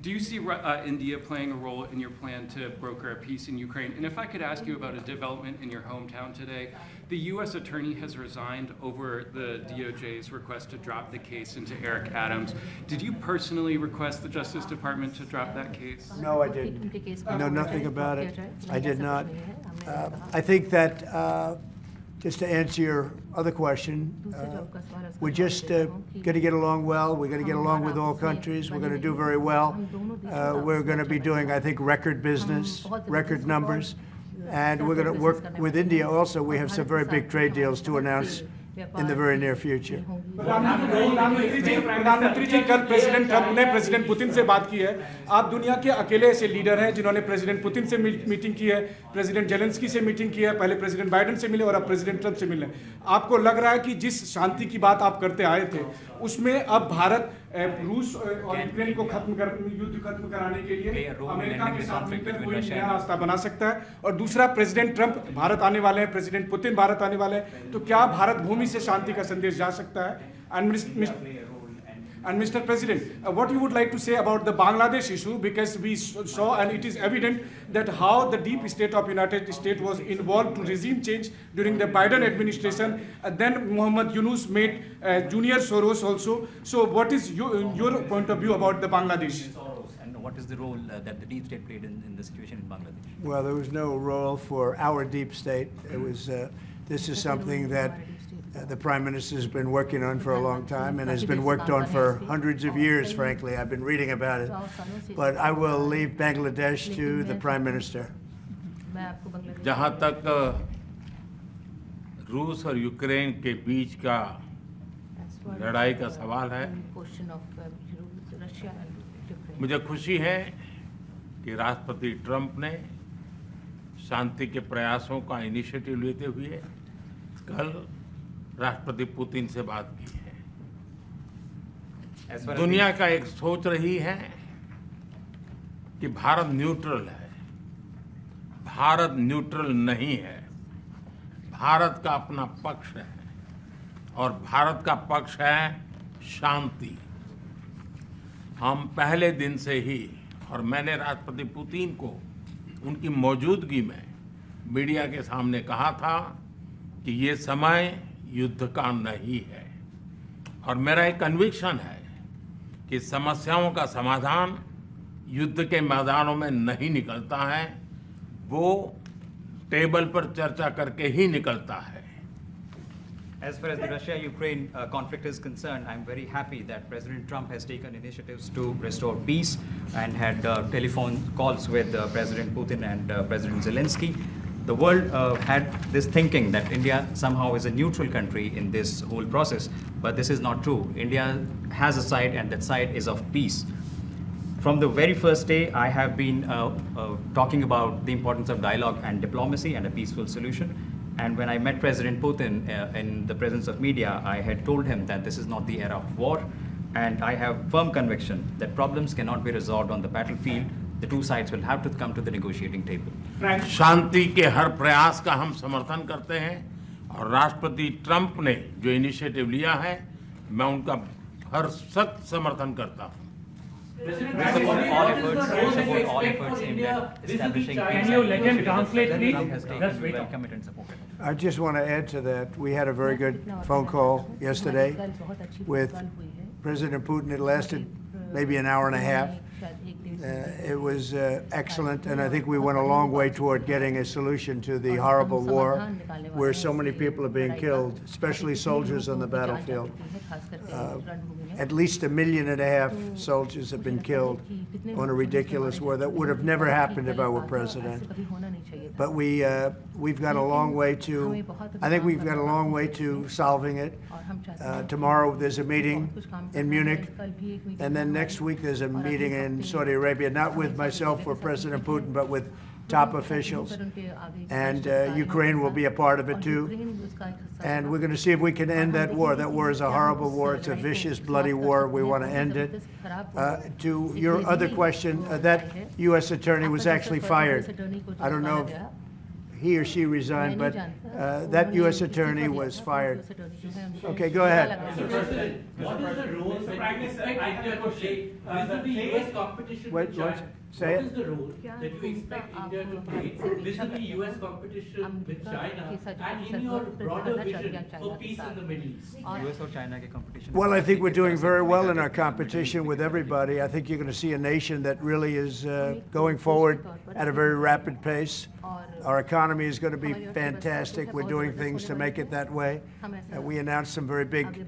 Do you see India playing a role in your plan to broker a peace in Ukraine? And if I could ask you about a development in your hometown today, the U.S. attorney has resigned over the DOJ's request to drop the case into Eric Adams. Did you personally request the Justice Department to drop that case? No, I didn't. I know nothing about it. I did not. I think that, just to answer your other question, we're just going to get along well. We're going to get along with all countries. We're going to do very well. We're going to be doing, I think, record business, record numbers. And we're going to work with India also. We have some very big trade deals to announce in the very near future. प्रधानमंत्री जी कल president Trump ने president Putin से बात की है आप दुनिया के अकेले ऐसे लीडर हैं जिन्होंने प्रेसिडेंट पुतिन से मीटिंग की है प्रेसिडेंट जेलेंस्की से मीटिंग की है पहले प्रेसिडेंट बाइडेन से मिले और अब प्रेसिडेंट ट्रंप से मिले आपको लग रहा है कि जिस शांति की बात आप करते आए थे उसमें अब भारत रूस और यूक्रेन को युद्ध खत्म कराने के लिए अमेरिका के साथ मिलकर कोई नया रास्ता बना सकता है और दूसरा प्रेसिडेंट ट्रंप भारत आने वाले हैं प्रेसिडेंट पुतिन भारत आने वाले हैं तो क्या भारत भूमि से शांति का संदेश जा सकता है And Mr. President, what you would like to say about the Bangladesh issue, because we saw and it is evident that how the deep state of United States was involved to regime change during the Biden administration. Then Muhammad Yunus made Junior Soros also. So what is your point of view about the Bangladesh? And what is the role that the deep state played in the situation in Bangladesh? Well, there was no role for our deep state. It was, this is something that the Prime Minister has been working on for a long time and has been worked on for hundreds of years, frankly. I've been reading about it. But I will leave Bangladesh to the Prime Minister. जहाँ तक रूस और Ukraine के बीच का लड़ाई का सवाल है मुझे खुशी है कि राष्ट्रपति ट्रंप ने शांति के प्रयासों का इनिशिएटिव लेते हुए कल राष्ट्रपति पुतिन से बात की है दुनिया का एक सोच रही है कि भारत न्यूट्रल है भारत न्यूट्रल नहीं है भारत का अपना पक्ष है और भारत का पक्ष है शांति हम पहले दिन से ही, और मैंने राष्ट्रपति पुतिन को उनकी मौजूदगी में मीडिया के सामने कहा था कि ये समय युद्ध का नहीं है, और मेरा एक कन्विक्शन है कि समस्याओं का समाधान युद्ध के मैदानों में नहीं निकलता है, वो टेबल पर चर्चा करके ही निकलता है। As far as the Russia-Ukraine conflict is concerned, I'm very happy that President Trump has taken initiatives to restore peace and had telephone calls with President Putin and President Zelensky. The world had this thinking that India somehow is a neutral country in this whole process, but this is not true. India has a side, and that side is of peace. From the very first day, I have been talking about the importance of dialogue and diplomacy and a peaceful solution. And when I met President Putin in the presence of media, I had told him that this is not the era of war, and I have firm conviction that problems cannot be resolved on the battlefield. The two sides will have to come to the negotiating table. शांति के हर प्रयास का हम समर्थन करते हैं, और राष्ट्रपति Trump ने जो इनिशिएटिव लिया है, मैं उनका हर सख्त समर्थन करता हूं। We support all efforts aimed at establishing peace. Can you let him translate, please? Trump has taken, we welcome it and support it. I just want to add to that. We had a very good phone call yesterday with President Putin. It lasted maybe an hour and a half. It was excellent, and I think we went a long way toward getting a solution to the horrible war where so many people are being killed, especially soldiers on the battlefield. At least 1.5 million soldiers have been killed on a ridiculous war that would have never happened if I were president. But we've got a long way to, I think we've got a long way to solving it. Tomorrow there's a meeting in Munich, and then next week there's a meeting in Saudi Arabia, not with myself or President Putin, but with top officials. And Ukraine will be a part of it too. And we're going to see if we can end that war. That war is a horrible war. It's a vicious, bloody war. We want to end it. To your other question, that U.S. attorney was actually fired. I don't know if he or she resigned, but that U.S. attorney was fired. Okay, go ahead. What is the role Prime Minister India to play vis-a-vis US competition with China? Say what it. is the role that you expect India to play vis-a-vis US competition with China, and in your broader vision for peace in the Middle East? US or China के competition? Well, I think we're doing very well in our competition with everybody. I think you're going to see a nation that really is going forward at a very rapid pace. Our economy is going to be fantastic. We're doing things to make it that way. We announced some very big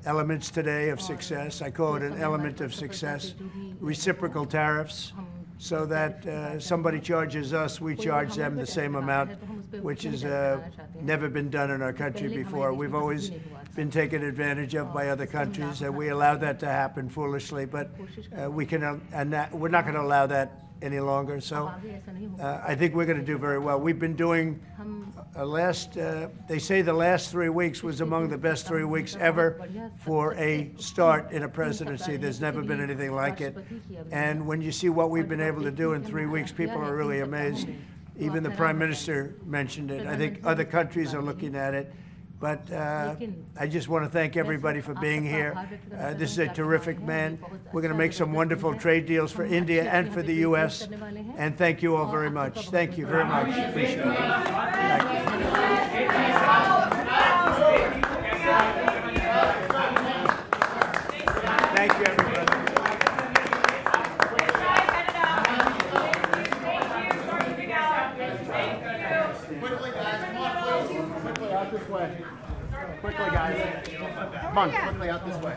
elements today of success. I call it an element of success. Reciprocal tariffs, so that somebody charges us, we charge them the same amount, which has never been done in our country before. We've always been taken advantage of by other countries, and we allowed that to happen foolishly, but we're not going to allow that any longer. So I think we're going to do very well. We've been doing they say the last 3 weeks was among the best 3 weeks ever for a start in a presidency. There's never been anything like it. And when you see what we've been able to do in 3 weeks, people are really amazed. Even the Prime Minister mentioned it. I think other countries are looking at it. But I just want to thank everybody for being here. This is a terrific man. We're going to make some wonderful trade deals for India and for the U.S. And thank you all very much. Thank you very much. Appreciate it. Thank you, everybody. This way. Quickly, guys. Come on, quickly out this way.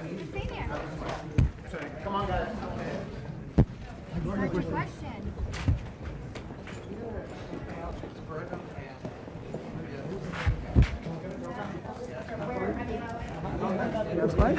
Come on, guys. Such a question. That's fine.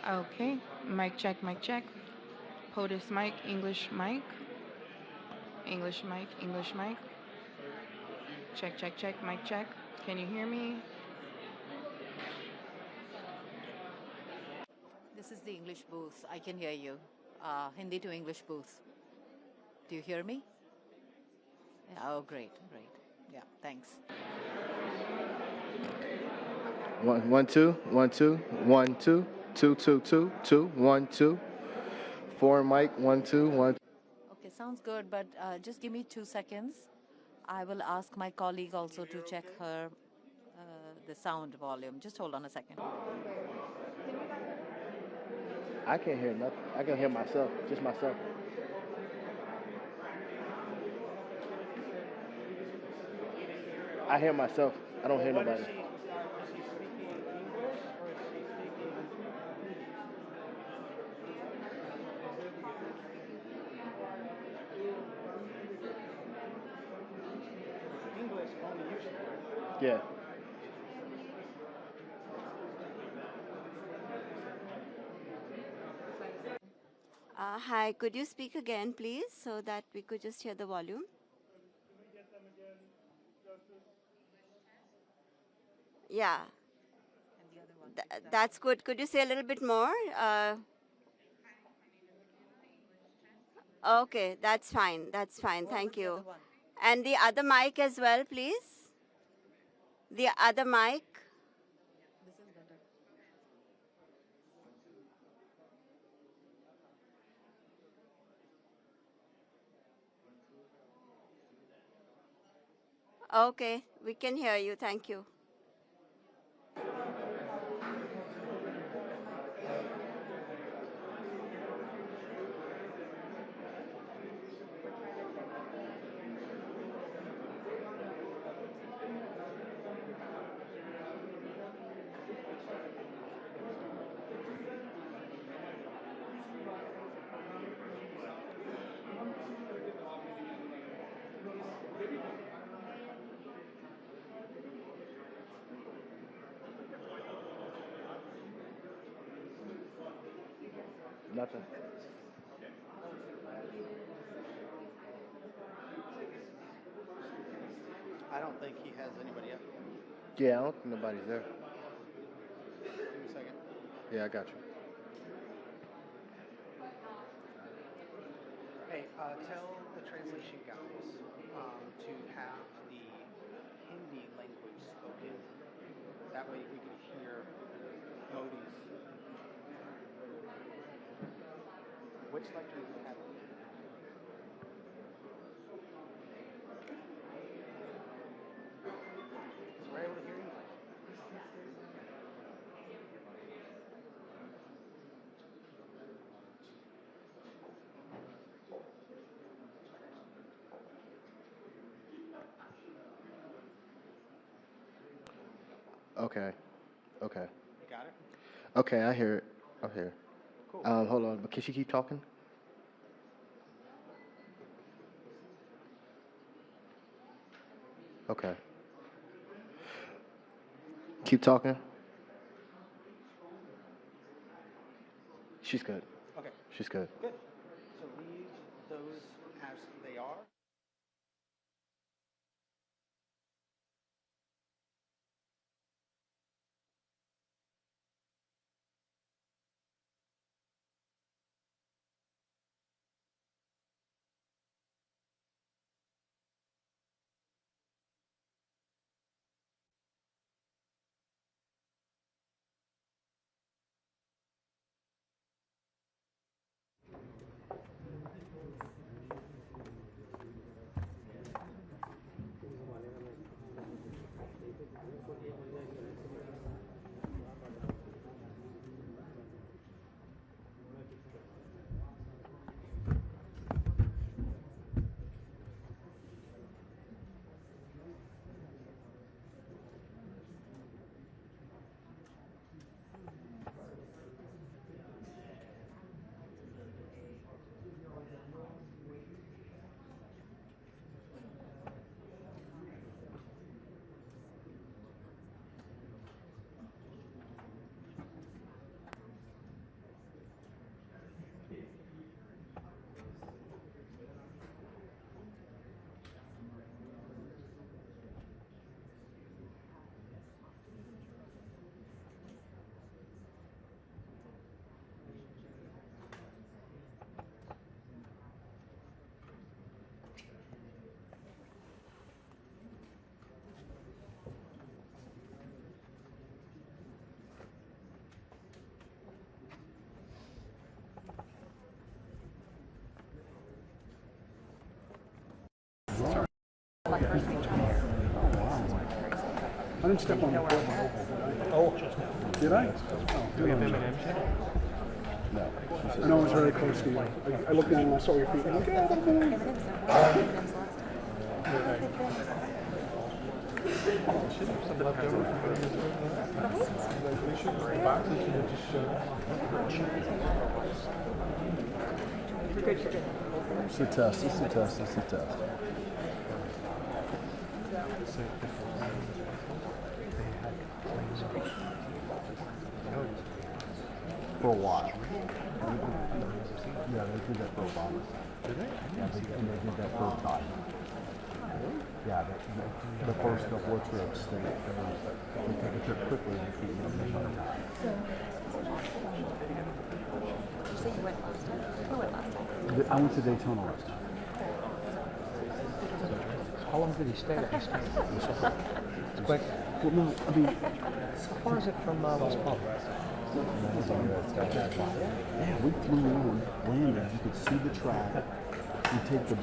Okay, mic check, mic check. POTUS mic, English mic. English mic, English mic. Check, check, check, mic check. Can you hear me? This is the English booth. I can hear you. Hindi to English booth. Do you hear me? Yeah, oh, great, great. Yeah, thanks. 1 1 2 1 2 1 2 2 2 2 2 1 2 4 mic 1 2 1. Okay, sounds good, but just give me 2 seconds. I will ask my colleague also to check her the sound volume. Just hold on a second. I can't hear nothing. I can hear myself, just myself. I hear myself. I don't hear nobody. Was he speaking English or is he speaking English only usually? Yeah. Hi, could you speak again, please, so that we could just hear the volume? Yeah. That's good. Could you say a little bit more? Okay, that's fine. That's fine. Thank you. And the other mic as well, please. The other mic. This is better. Okay, we can hear you. Thank you. Nothing. I don't think he has anybody up. Yeah, I don't think nobody's there. Give me a second. Yeah, I got you. Hey, tell the translation guys to have the Hindi language spoken. That way we can hear Modi's. Which lecture do you have? So we're able to hear you. Okay. Okay. You got it? Okay, I hear it. I hear it. Cool. Hold on, but can she keep talking? Okay. Keep talking. She's good. Okay. She's good. Good. So leave those as they are. didn't step on the floor. Oh, did I? Do we have M&M? No. I know it was very close to you. I looked down and I saw your feet. I'm like, yeah, It's a test. It's a test. It's a test. For a while. Yeah, they did that for Obama. Did they? Yeah, and they did that for Biden. Yeah, the first couple of trips, they take a trip quickly and keep them in time. Did you say you went last time? Who went last time? I went to Daytona last time. How long did he stay? It's quick. Well, no, I mean, how far is it from West Palm? Yeah, we flew in, landed, you could see the track. We take the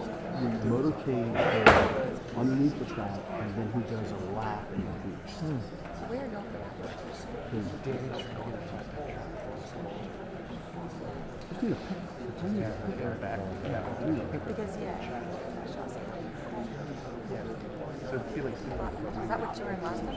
motorcade underneath the track, and then he does a lap in the beach. So where are y'all Because, So Felix, is that what you were in last time?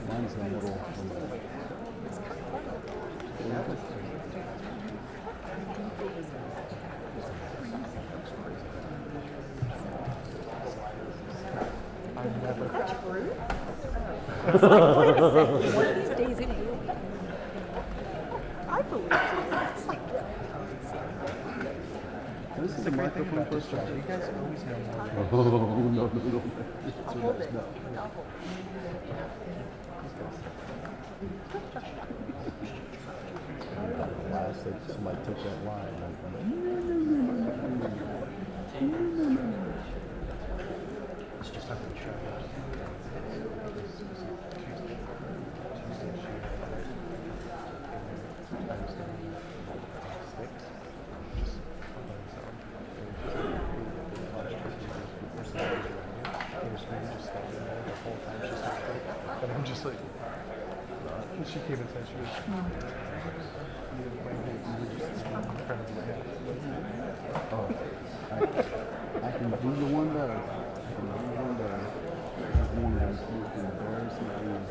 Mine's a little. It's like, wait a second, one of these days it will be. I believe it. It's like, This is a microphone for a start. You guys always know more. Oh, no. I'll hold it. Last, somebody took that line. It's just not the show. And I'm just like, she came and said she was Oh, I can do the one better. I can do the one better. One of those most embarrassing things.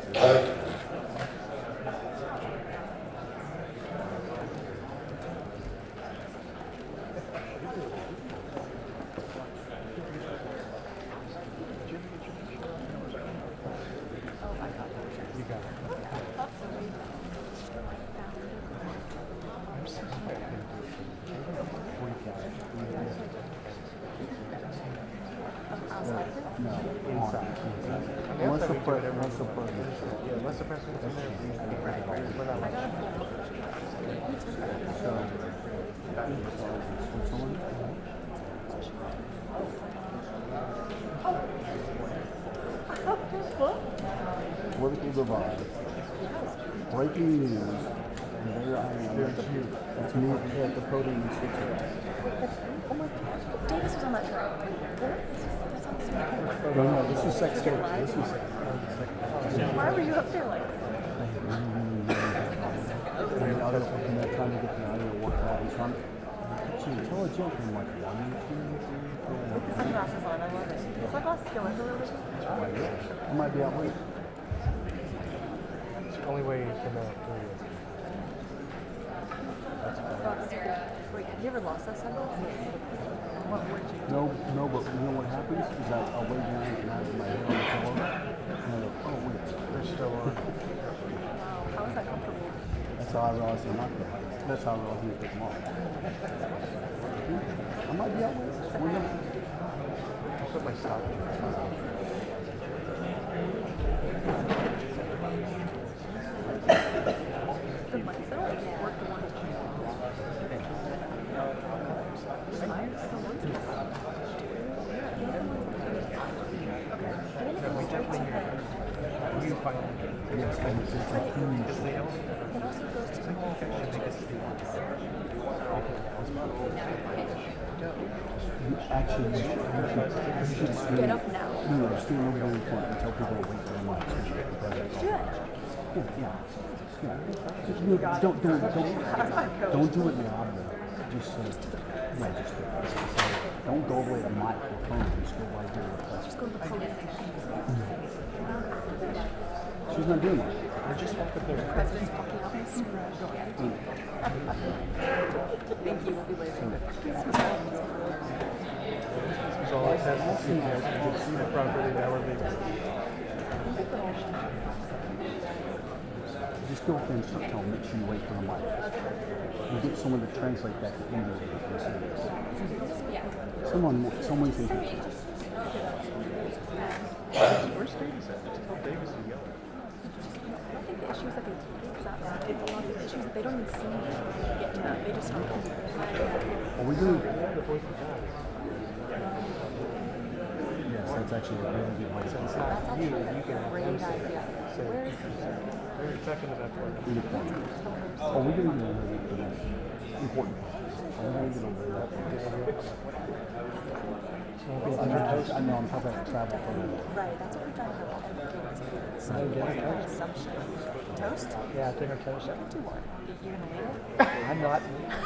Unless the president is there. Yeah, unless the president's in there, he's going to be right. We're not allowed. Political divide. Breaking news. And there I am. That's me at the podium in Switzerland. Oh my gosh. Davis was on that track. No, this was sex stage. This was Why were you up there like? And I was trying to get the audio worked out. He's trying to intelligent and like 1, 2, 3, 4. Sunglasses on, I love it. Sunglasses go in a little bit. I might be out late. It's the only way you can do it. Wait, have you ever lost that sunglasses? What would you do? No, but you know what happens is I'll lay down and I have my head on the pillow and I go, oh wait, they're still on. Wow, how is that comfortable? That's how I realized they're not there. That's how I realized you took them off. I might be out late. We're gonna. I put my stocking. Good money, so I don't work the one. Yes, and it's a huge. It also goes to the whole Actually, you should get up now. No, just do it over there in front and tell people to wait for the mic. Yeah. Don't do it loud. Just don't go away the microphone. Just go right here. Just go to the podium. She's not doing it. I just walked up there. The president's walking out. Thank you. We'll be later. So all I have to see is the property elevator. Just go up there and start telling them, make sure you wait for the mic. You get someone to translate that to English. Someone can. Where's Davis at? Just tell Davis to yell. I think the issue is that they take that a lot of the issues that they don't even see get to that. They just don't. Are we doing? Yes, that's actually a really good way to say it. That's actually a great idea. Where is it? They're checking it out for Are we going to do the most important part? Are we going to get over that? I know, I'm talking about travel for Right, that's what we're trying to advocate. So assumption. Toast? Yeah, dinner toast. You're gonna wait it?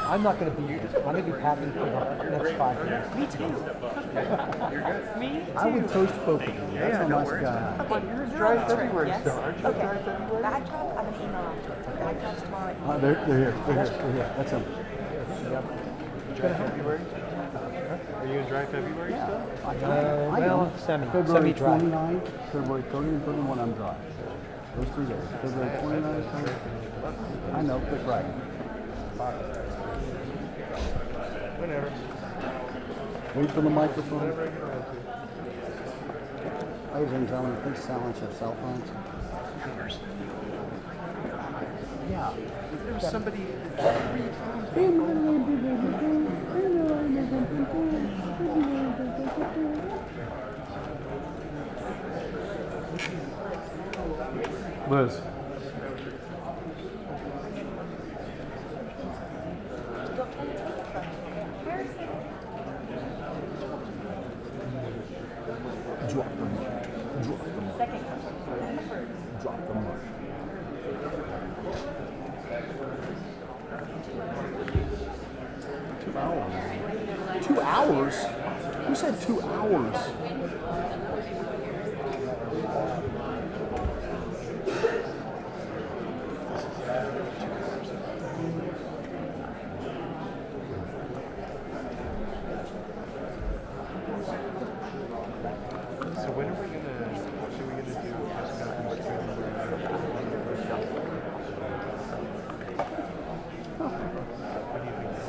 I'm not going to be. I'm going to be packing for the next 5 years. Me too. You're good. Me too. I would toast both of you. That's a nice guy. Okay, You're dry February yes? still, aren't you? Okay. Dry February? Bag drop, I'm going to email afterwards. Bag drop's tomorrow. They're here. That's them. Dry February? Are you in dry February still? Well, February semi-dry. 29, February 30 and 31, I'm dry. Those 3 days. February 29, 30. I know, quick right. Whenever. Wait for the microphone. Whenever I get around to. Ladies and gentlemen, please silence your cell phones. Yeah. There was somebody 3 times. Liz. Drop them. Second. Drop them. 2 hours. 2 hours? Who said 2 hours? So when are we gonna? What are we gonna do? Press conference What do you think?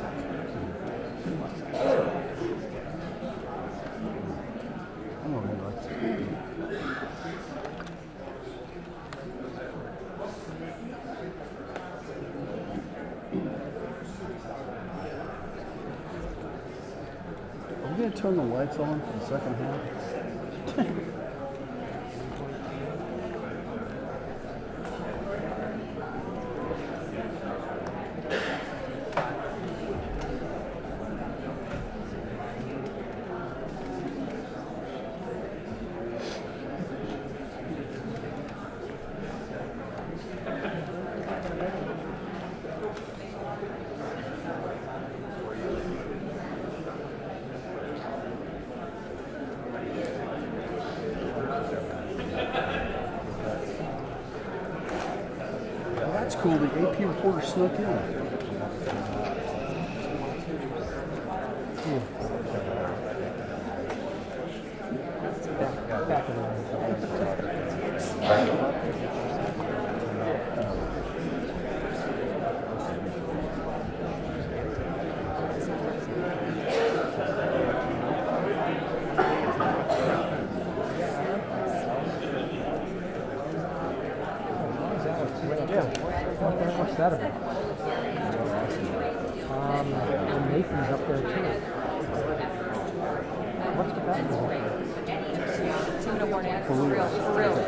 I don't know. Are we going to turn the lights on for the second half? That's cool. The AP reporter snuck in. Back of the What's that about? And Nathan's up there too. What's the back? Tuna warning. For real.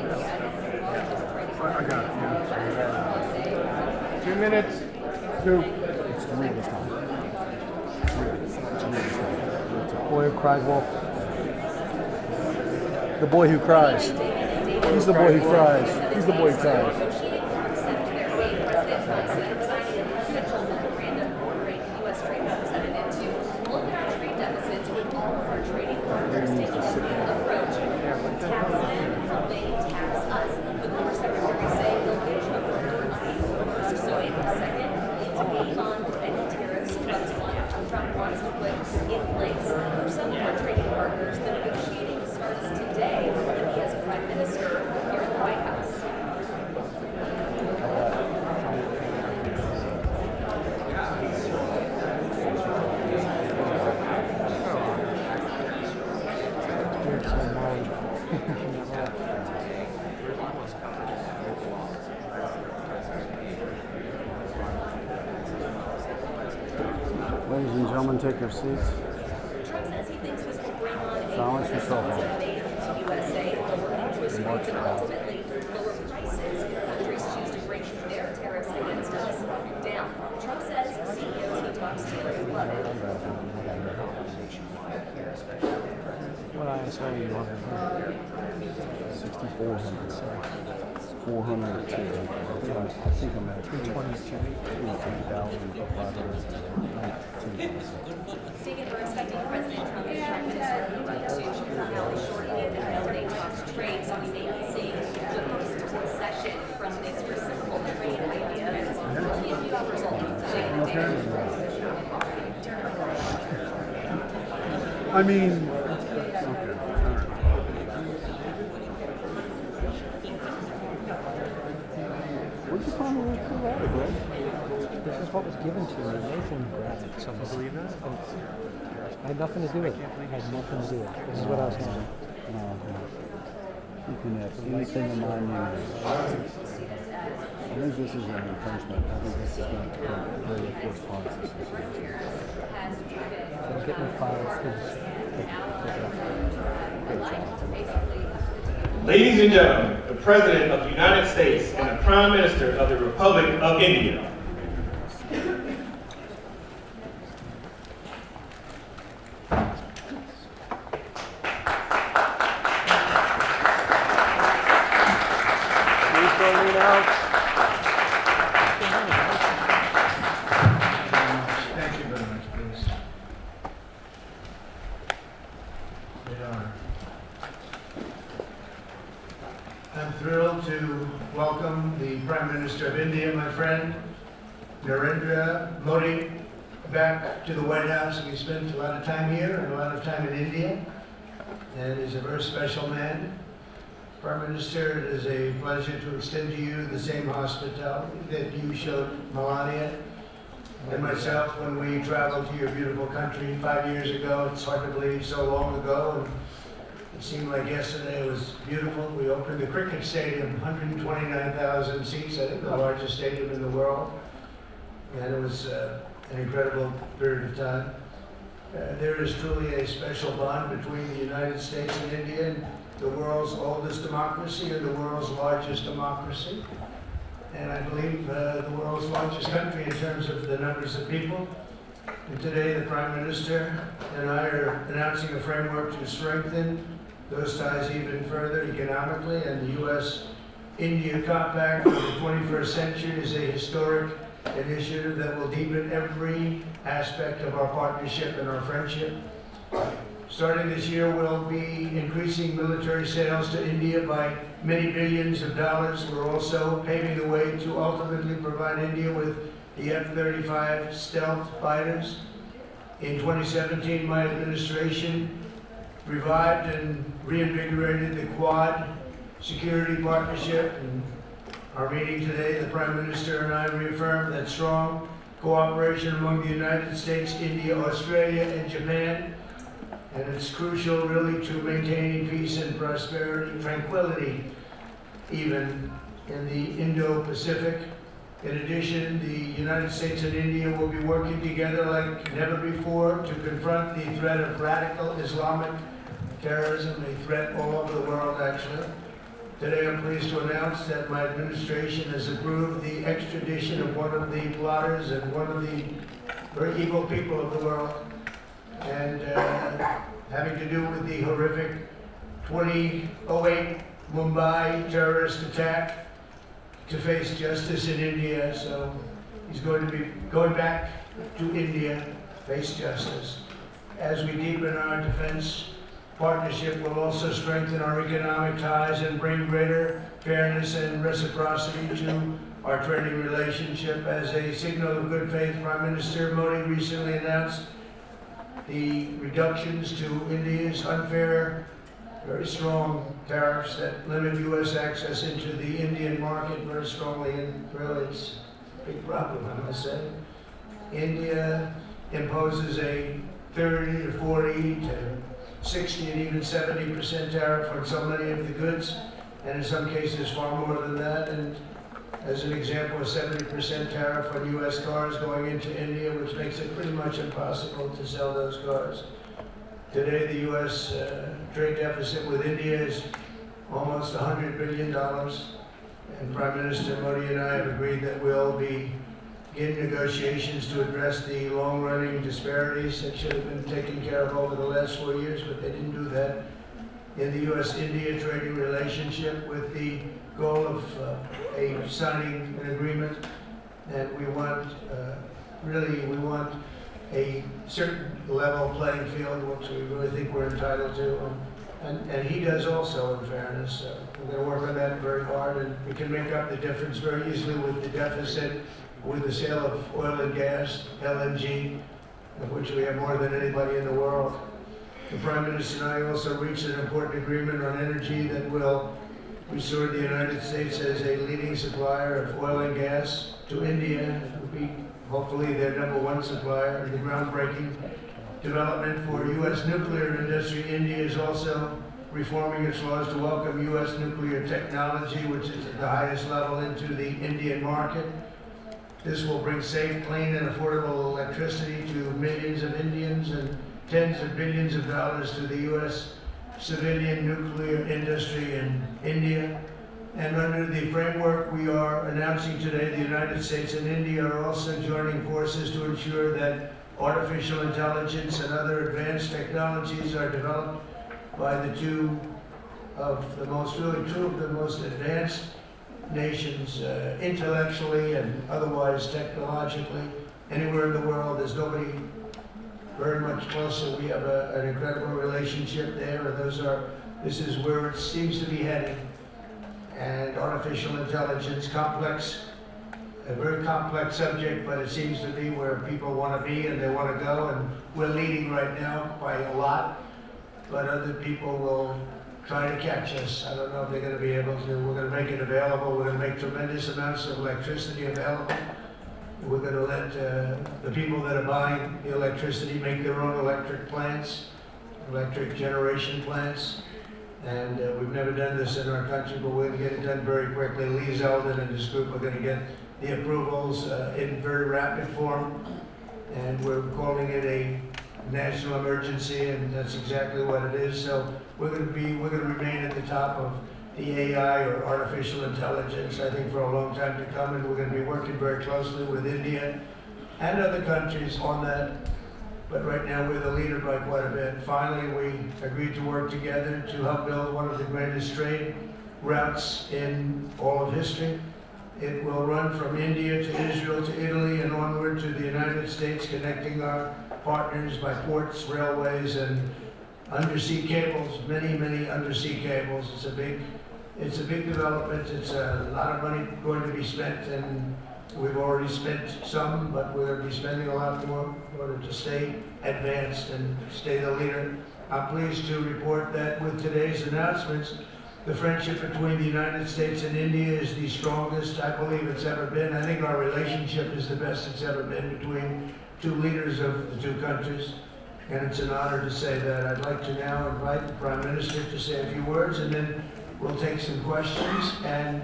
I got it. Yeah. 2 minutes. 2. It's 3 this time. 3. It's 3 this time. It's a boy who cries wolf. The boy who cries. He's the boy who cries. He's the boy who cries. Ladies and gentlemen, take your seats. Trump says he thinks this will bring on a Silence yourself. USA, lower interest rates, and ultimately lower prices if countries choose to bring their tariffs against us down. Trump says CEOs he talks to love it. What ISO are you on? 6,400. 402. I think I'm at 3,500. Stephen, we're expecting President Trump and Prime Minister Modi to finale shorten and eliminate talks trade, so we may be seeing the first concession from this reciprocal trade idea. Only a few hours old. I mean, okay. Where'd you find the word for that, bro? This is what was given to me. Nathan grabbed it. So believe that? I had nothing to do with it. I had nothing to do with it. This is what I was having. No. You can have anything in my name. I think this is an infringement. I think this is going to become a very close policy. Don't get me fired. Ladies and gentlemen, the President of the United States and the Prime Minister of the Republic of India. Thank you very much, please. I'm thrilled to welcome the Prime Minister of India, my friend, Narendra Modi, back to the White House. We spent a lot of time here and a lot of time in India, and he's a very special man. Prime Minister, it is a pleasure to extend to you the same hospitality that you showed Melania and myself when we traveled to your beautiful country 5 years ago. It's hard to believe so long ago, and it seemed like yesterday. It was beautiful. We opened the cricket stadium, 129,000 seats, I think the largest stadium in the world, and it was an incredible period of time. There is truly a special bond between the United States and India, and the world's oldest democracy and the world's largest democracy. And I believe the world's largest country in terms of the numbers of people. And today the Prime Minister and I are announcing a framework to strengthen those ties even further economically, and the U.S.-India Compact for the 21st century is a historic initiative that will deepen every aspect of our partnership and our friendship. Starting this year, we'll be increasing military sales to India by many billions of dollars. We're also paving the way to ultimately provide India with the F-35 stealth fighters. In 2017, my administration revived and reinvigorated the Quad security partnership. In our meeting today, the Prime Minister and I reaffirmed that strong cooperation among the United States, India, Australia, and Japan. And it's crucial, really, to maintaining peace and prosperity, tranquility, even in the Indo-Pacific. In addition, the United States and India will be working together like never before to confront the threat of radical Islamic terrorism, a threat all over the world, actually. Today I'm pleased to announce that my administration has approved the extradition of one of the plotters and one of the very evil people of the world, and having to do with the horrific 2008 Mumbai terrorist attack, to face justice in India. So he's going to be going back to India, face justice. As we deepen our defense partnership, we'll also strengthen our economic ties and bring greater fairness and reciprocity to our trading relationship. As a signal of good faith, Prime Minister Modi recently announced the reductions to India's unfair, very strong tariffs that limit U.S. access into the Indian market very strongly, and really it's a big problem, I must say. India imposes a 30 to 40 to 60 and even 70% tariff on so many of the goods, and in some cases far more than that. And as an example, a 70% tariff on U.S. cars going into India, which makes it pretty much impossible to sell those cars. Today, the U.S. Trade deficit with India is almost $100 billion, and Prime Minister Modi and I have agreed that we'll begin negotiations to address the long-running disparities that should have been taken care of over the last 4 years, but they didn't do that in the U.S.-India trading relationship, with the goal of signing an agreement. And we want, we want a certain level playing field, which we really think we're entitled to. And he does also, in fairness. We're going to work on that very hard, and we can make up the difference very easily with the deficit, with the sale of oil and gas, LNG, of which we have more than anybody in the world. The Prime Minister and I also reached an important agreement on energy that will restore the United States as a leading supplier of oil and gas to India. It will be hopefully their #1 supplier. The groundbreaking development for U.S. nuclear industry. India is also reforming its laws to welcome U.S. nuclear technology, which is at the highest level, into the Indian market. This will bring safe, clean, and affordable electricity to millions of Indians and tens of billions of dollars to the U.S. civilian nuclear industry in India. And under the framework we are announcing today, the United States and India are also joining forces to ensure that artificial intelligence and other advanced technologies are developed by two of the most advanced nations, intellectually and otherwise technologically, anywhere in the world. There's nobody very much closer. We have an incredible relationship there, and this is where it seems to be heading. And artificial intelligence, a very complex subject, but it seems to be where people want to be and they want to go, and we're leading right now by a lot, but other people will try to catch us. I don't know if they're going to be able to. We're going to make it available. We're going to make tremendous amounts of electricity available. We're going to let the people that are buying the electricity make their own electric plants, electric generation plants. And we've never done this in our country, but we're going to get it done very quickly. Lee Zeldin and his group are going to get the approvals in very rapid form. And we're calling it a national emergency, and that's exactly what it is. So we're going to remain at the top of the AI, or artificial intelligence, I think, for a long time to come, and we're going to be working very closely with India and other countries on that. But right now we're the leader by quite a bit. Finally, we agreed to work together to help build one of the greatest trade routes in all of history. It will run from India to Israel to Italy and onward to the United States, connecting our partners by ports, railways, and undersea cables, many undersea cables. It's a big development. It's a lot of money going to be spent, and we've already spent some, but we're going to be spending a lot more in order to stay advanced and stay the leader. I'm pleased to report that with today's announcements, the friendship between the United States and India is the strongest I believe it's ever been. I think our relationship is the best it's ever been between two leaders of the two countries, and it's an honor to say that. I'd like to now invite the Prime Minister to say a few words, and then we'll take some questions, and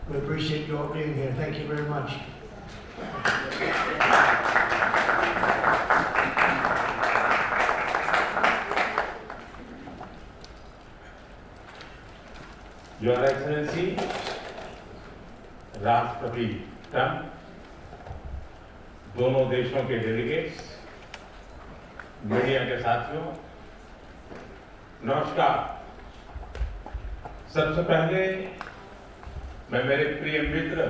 we appreciate you all being here. Thank you very much. राष्ट्रपति Trump, दोनों देशों के delegates, media के साथियों, नमस्कार। सबसे पहले मैं मेरे प्रिय मित्र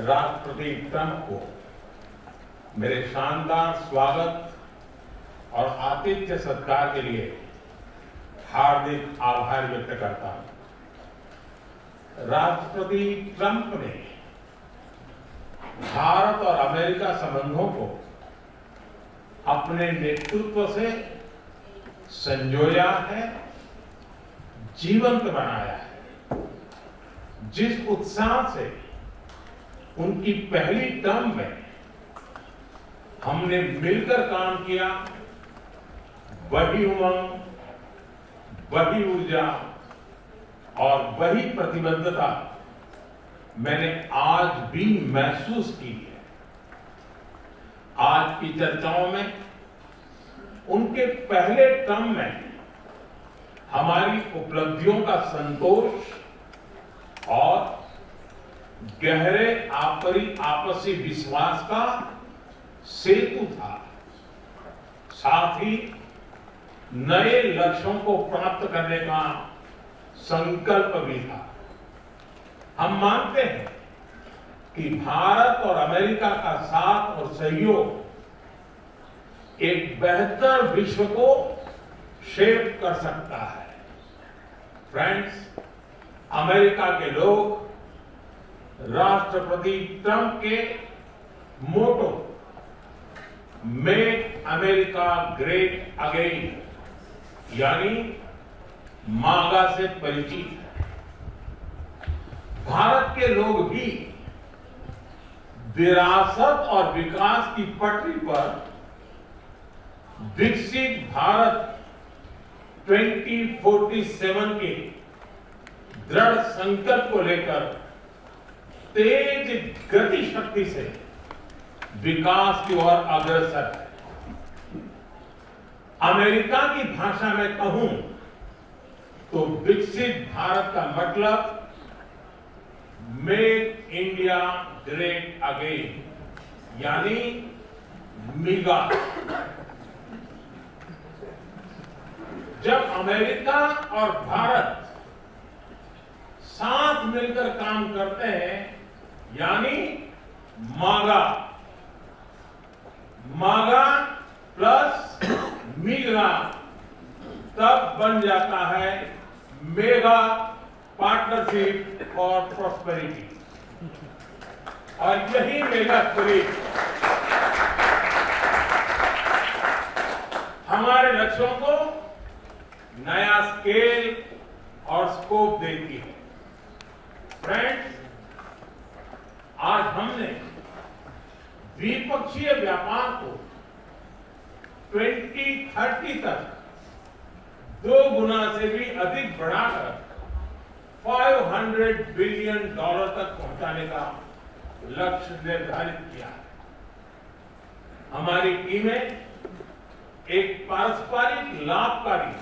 राष्ट्रपति ट्रंप को मेरे शानदार स्वागत और आतिथ्य सत्कार के लिए हार्दिक आभार व्यक्त करता हूं। राष्ट्रपति ट्रंप ने भारत और अमेरिका संबंधों को अपने नेतृत्व से संजोया है, जीवंत बनाया है। जिस उत्साह से उनकी पहली टर्म में हमने मिलकर काम किया, वही उमंग, वही ऊर्जा और वही प्रतिबद्धता मैंने आज भी महसूस की है। आज की चर्चाओं में उनके पहले टर्म में हमारी उपलब्धियों का संतोष और गहरे आपसी विश्वास का सेतु था। साथ ही नए लक्ष्यों को प्राप्त करने का संकल्प भी था। हम मानते हैं कि भारत और अमेरिका का साथ और सहयोग एक बेहतर विश्व को शेप कर सकता है। फ्रेंड्स, अमेरिका के लोग राष्ट्रपति ट्रंप के मोटो मेक अमेरिका ग्रेट अगेन यानी मागा से परिचित है। भारत के लोग भी विरासत और विकास की पटरी पर विकसित भारत 2047 के दृढ़ संकल्प को लेकर तेज गति शक्ति से विकास की ओर अग्रसर है। अमेरिका की भाषा में कहूं तो विकसित भारत का मतलब मेक इंडिया ग्रेट अगेन यानी मिगा। जब अमेरिका और भारत साथ मिलकर काम करते हैं यानी मागा, मागा प्लस मिगा, तब बन जाता है मेगा पार्टनरशिप फॉर प्रॉस्पेरिटी। और यही मेगा स्पिरिट हमारे लक्ष्यों को नया स्केल और स्कोप देती है। फ्रेंड्स, आज हमने द्विपक्षीय व्यापार को 2030 तक 2 गुना से भी अधिक बढ़ाकर $500 बिलियन तक पहुंचाने का लक्ष्य निर्धारित किया है। हमारी टीमें एक पारस्परिक लाभकारी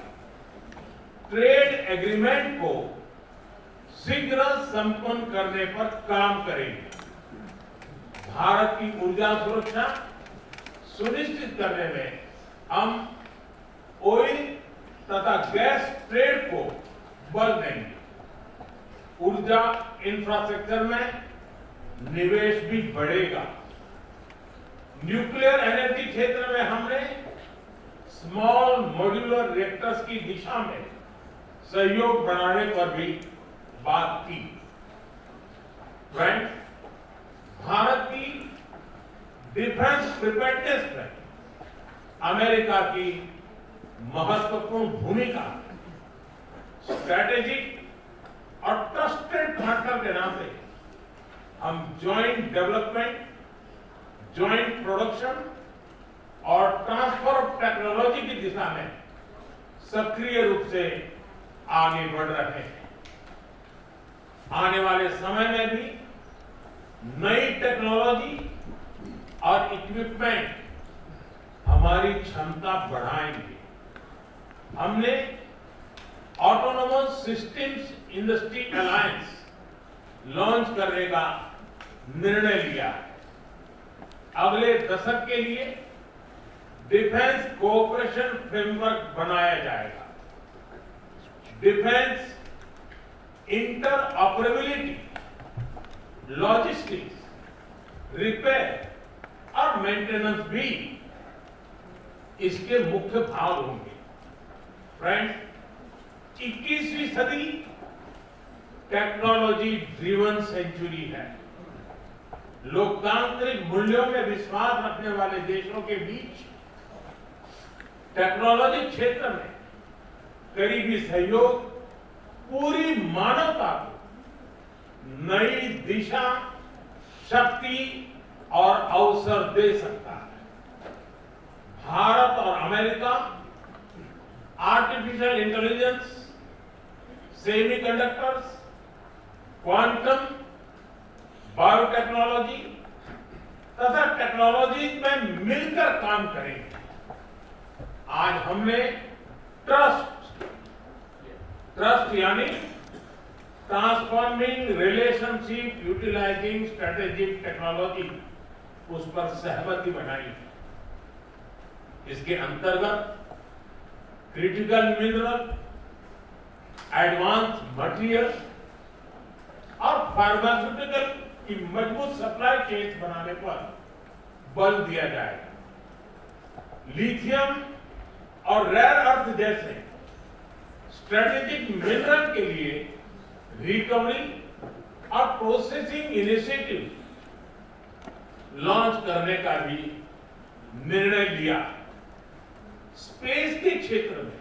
ट्रेड एग्रीमेंट को शीघ्र संपन्न करने पर काम करेंगे। भारत की ऊर्जा सुरक्षा सुनिश्चित करने में हम ऑयल तथा गैस ट्रेड को बल देंगे। ऊर्जा इंफ्रास्ट्रक्चर में निवेश भी बढ़ेगा। न्यूक्लियर एनर्जी क्षेत्र में हमने स्मॉल मॉड्यूलर रिएक्टर्स की दिशा में सहयोग बढ़ाने पर भी बात की। फ्रेंड्स, भारत की डिफेंस प्रिपेयर्डनेस में अमेरिका की महत्वपूर्ण भूमिका स्ट्रैटेजिक और ट्रस्टेड पार्टनर के नाते हम ज्वाइंट डेवलपमेंट, ज्वाइंट प्रोडक्शन और ट्रांसफर ऑफ टेक्नोलॉजी की दिशा में सक्रिय रूप से आगे बढ़ रहे हैं। आने वाले समय में भी नई टेक्नोलॉजी और इक्विपमेंट हमारी क्षमता बढ़ाएंगे। हमने autonomous systems industry alliance launch करने का निर्णय लिया है। अगले दशक के लिए डिफेंस कोऑपरेशन फ्रेमवर्क बनाया जाएगा। डिफेंस इंटरऑपरेबिलिटी, लॉजिस्टिक्स, रिपेयर और मेंटेनेंस भी इसके मुख्य भाग होंगे। फ्रेंड्स, 21वीं सदी टेक्नोलॉजी ड्रिवन सेंचुरी है। लोकतांत्रिक मूल्यों में विश्वास रखने वाले देशों के बीच टेक्नोलॉजी क्षेत्र में करीबी सहयोग पूरी मानवता को नई दिशा, शक्ति और अवसर दे सकता है। भारत और America artificial intelligence, semiconductors, quantum, biotechnology तथा टेक्नोलॉजी में मिलकर काम करेंगे। आज हमने ट्रस्ट यानी transforming relationship utilising strategic technology, उस पर सहमति बनाई है। इसके अंतर्गत क्रिटिकल मिनरल, एडवांस मटेरियल और फार्मास्यूटिकल की मजबूत सप्लाई चेन बनाने पर बल दिया जाएगा। लिथियम और रेयर अर्थ जैसे स्ट्रेटेजिक मिनरल के लिए रिकवरी और प्रोसेसिंग इनिशिएटिव लॉन्च करने का भी निर्णय लिया। स्पेस के क्षेत्र में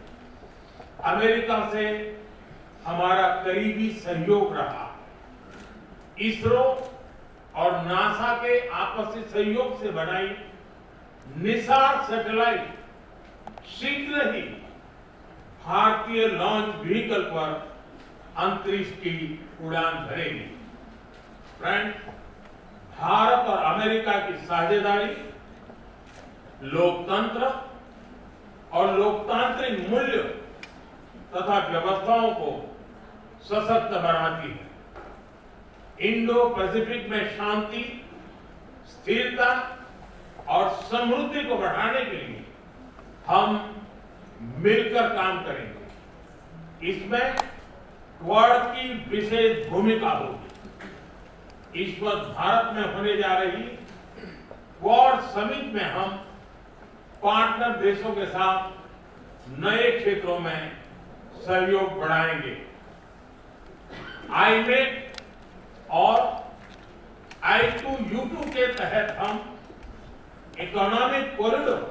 अमेरिका से हमारा करीबी सहयोग रहा। इसरो और नासा के आपसी सहयोग से बनाई निसार सैटेलाइट शीघ्र ही भारतीय लॉन्च व्हीकल पर अंतरिक्ष की उड़ान भरेगी। फ्रेंड्स, भारत और अमेरिका की साझेदारी लोकतंत्र और लोकतांत्रिक मूल्य तथा व्यवस्थाओं को सशक्त बनाती है। इंडो पैसिफिक में शांति, स्थिरता और समृद्धि को बढ़ाने के लिए हम मिलकर काम करेंगे। इसमें क्वाड की विशेष भूमिका होगी। इस वक्त भारत में होने जा रही क्वाड समिट में हम पार्टनर देशों के साथ नए क्षेत्रों में सहयोग बढ़ाएंगे। IMEC और I2U2 के तहत हम इकोनॉमिक कॉरिडोर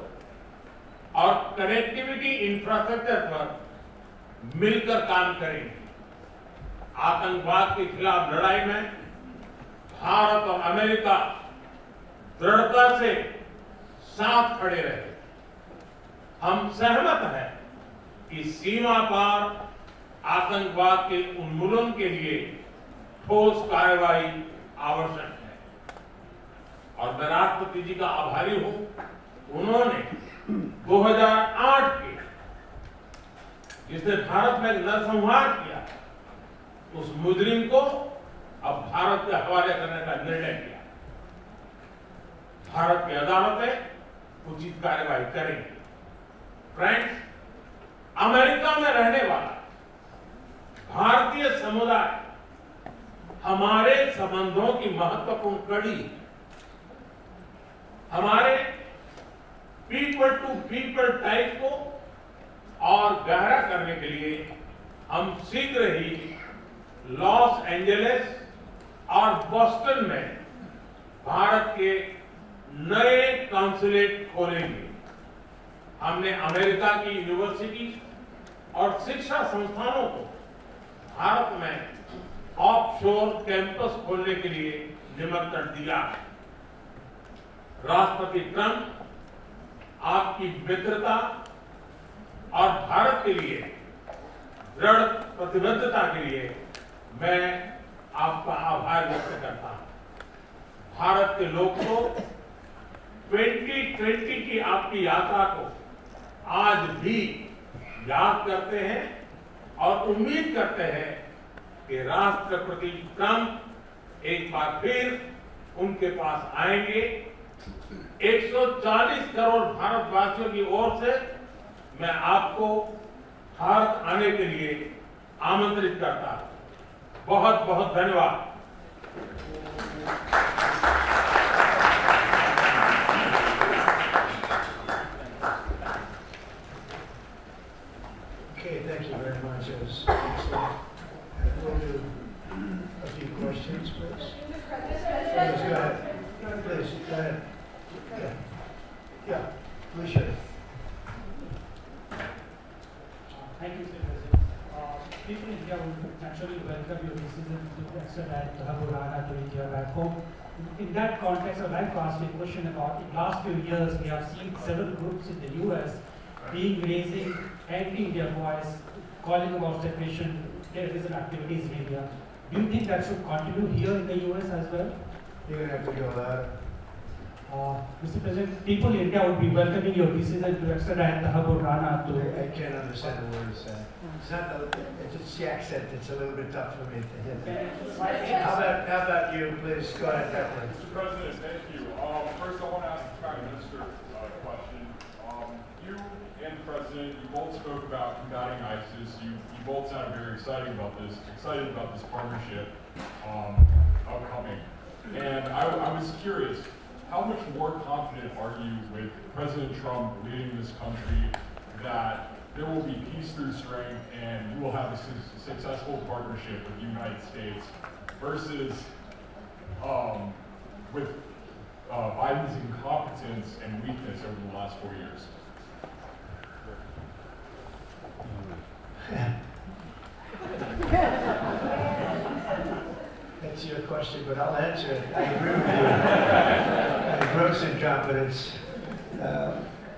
और कनेक्टिविटी इंफ्रास्ट्रक्चर पर मिलकर काम करेंगे। आतंकवाद के खिलाफ लड़ाई में भारत और अमेरिका दृढ़ता से साथ खड़े रहे। हम सहमत हैं कि सीमा पार आतंकवाद के उन्मूलन के लिए ठोस कार्रवाई आवश्यक है। और मैं राष्ट्रपति जी का आभारी हूं, उन्होंने 2008 के जिसने भारत में नरसंहार किया, उस मुजरिम को अब भारत के हवाले करने का निर्णय किया। भारत की अदालतें उचित कार्रवाई करेंगी। फ्रेंड्स, अमेरिका में रहने वाला भारतीय समुदाय हमारे संबंधों की महत्वपूर्ण कड़ी है। हमारे पीपल टू पीपल टाइप को और गहरा करने के लिए हम शीघ्र ही लॉस एंजलिस और बॉस्टन में भारत के नए कॉन्सुलेट खोलेंगे। हमने अमेरिका की यूनिवर्सिटी और शिक्षा संस्थानों को भारत में ऑफशोर कैंपस खोलने के लिए निमंत्रण दिया है। राष्ट्रपति ट्रंप आपकी मित्रता और भारत के लिए दृढ़ प्रतिबद्धता के लिए मैं आपका आभार व्यक्त करता हूं। भारत के लोग तो 2020 की आपकी यात्रा को आज भी याद करते हैं और उम्मीद करते हैं कि राष्ट्रपति ट्रंप एक बार फिर उनके पास आएंगे। 140 करोड़ भारतवासियों की ओर से मैं आपको भारत आने के लिए आमंत्रित करता हूं। बहुत बहुत धन्यवाद। Okay, thank you very much. It was excellent. We'll do a few questions, please. Please, go ahead. Please, go ahead. Yeah. Yeah, we should. Thank you, Mr. President. People in India will naturally welcome your decision to extradite Abu Rana to India back home. In that context, I'd like to ask you a question about, in the last few years, we have seen several groups in the US raising anti-India voice, calling about separation, terrorism activities in India. Do you think that should continue here in the US as well? You're going to have to go louder. Mr. President, people in India would be welcoming your decision to extradite the Abu Rana to... I can't understand the words. It's not it's the accent. It's a little bit tough for me to hear. How about you, please? Go ahead, Captain. Mr. President, thank you. First, I want to ask the Prime Minister a question. You and the President, you both spoke about combating ISIS. You both sounded very excited about this partnership upcoming. And I was curious, how much more confident are you with President Trump leading this country that there will be peace through strength and you will have a successful partnership with the United States versus with Biden's incompetence and weakness over the last 4 years? That's your question, but I'll answer it. I agree with you. Gross incompetence.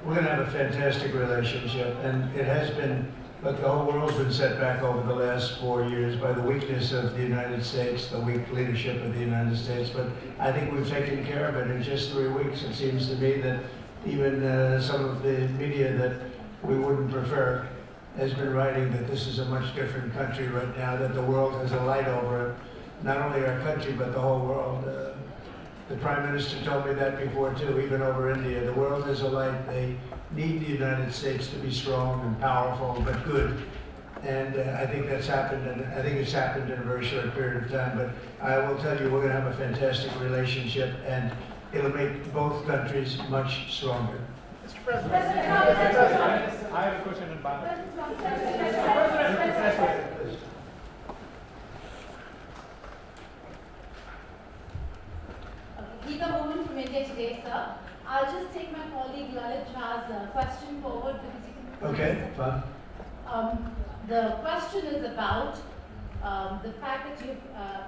We're going to have a fantastic relationship, and it has been, but the whole world's been set back over the last 4 years by the weakness of the United States, the weak leadership of the United States, but I think we've taken care of it in just 3 weeks. It seems to me that even some of the media that we wouldn't prefer has been writing that this is a much different country right now, that the world has a light over it. Not only our country, but the whole world. The Prime Minister told me that before too, even over India. The world is a light. They need the United States to be strong and powerful, but good. And I think that's happened, and I think it's happened in a very short period of time. But I will tell you, we're going to have a fantastic relationship, and it'll make both countries much stronger. Mr. President, I have a question in Bilateral. Geeta Mohan from India Today, sir. I'll just take my colleague Lalit Jha's question forward because you can... Okay, fine. The question is about the fact that you've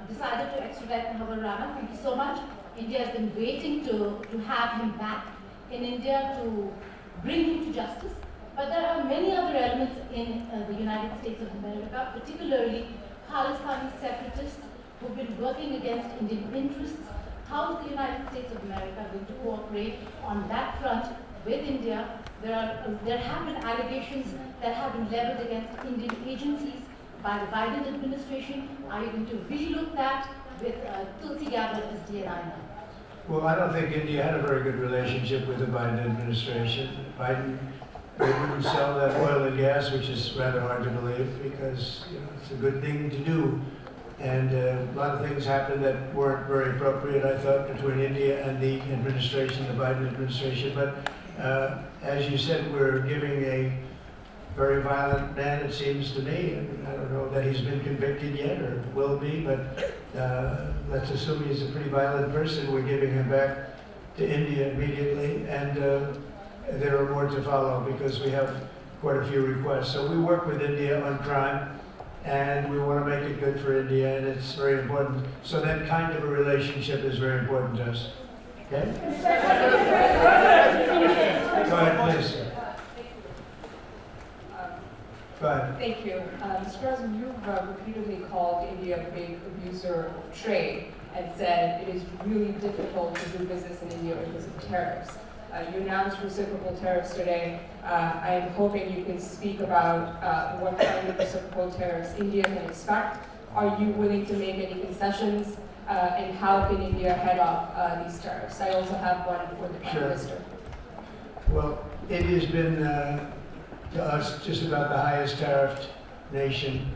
decided to extradite Abu Rana. Thank you so much. India has been waiting to have him back in India to bring him to justice. But there are many other elements in the United States of America, particularly Khalistani separatists who've been working against Indian interests. How is the United States of America going to cooperate on that front with India? There have been allegations that have been leveled against Indian agencies by the Biden administration. Are you going to relook that with Tulsi Gabbard as DNI now? Well, I don't think India had a very good relationship with the Biden administration. Biden wouldn't sell that oil and gas, which is rather hard to believe because it's a good thing to do. And a lot of things happened that weren't very appropriate, I thought, between India and the administration, the Biden administration. But as you said, we're giving a very violent man, it seems to me. And I don't know that he's been convicted yet or will be, but let's assume he's a pretty violent person. We're giving him back to India immediately. And there are more to follow because we have quite a few requests. So we work with India on crime. And we want to make it good for India, and it's very important. So that kind of a relationship is very important to us. Okay? Go ahead, please. Go ahead. Thank you. Mr. President, you've repeatedly called India a big abuser of trade and said it is really difficult to do business in India because of tariffs. You announced reciprocal tariffs today. I am hoping you can speak about what kind of reciprocal tariffs India can expect. Are you willing to make any concessions and how can India head off these tariffs? I also have one for the Prime Minister. Well, India's been, to us, just about the highest tariffed nation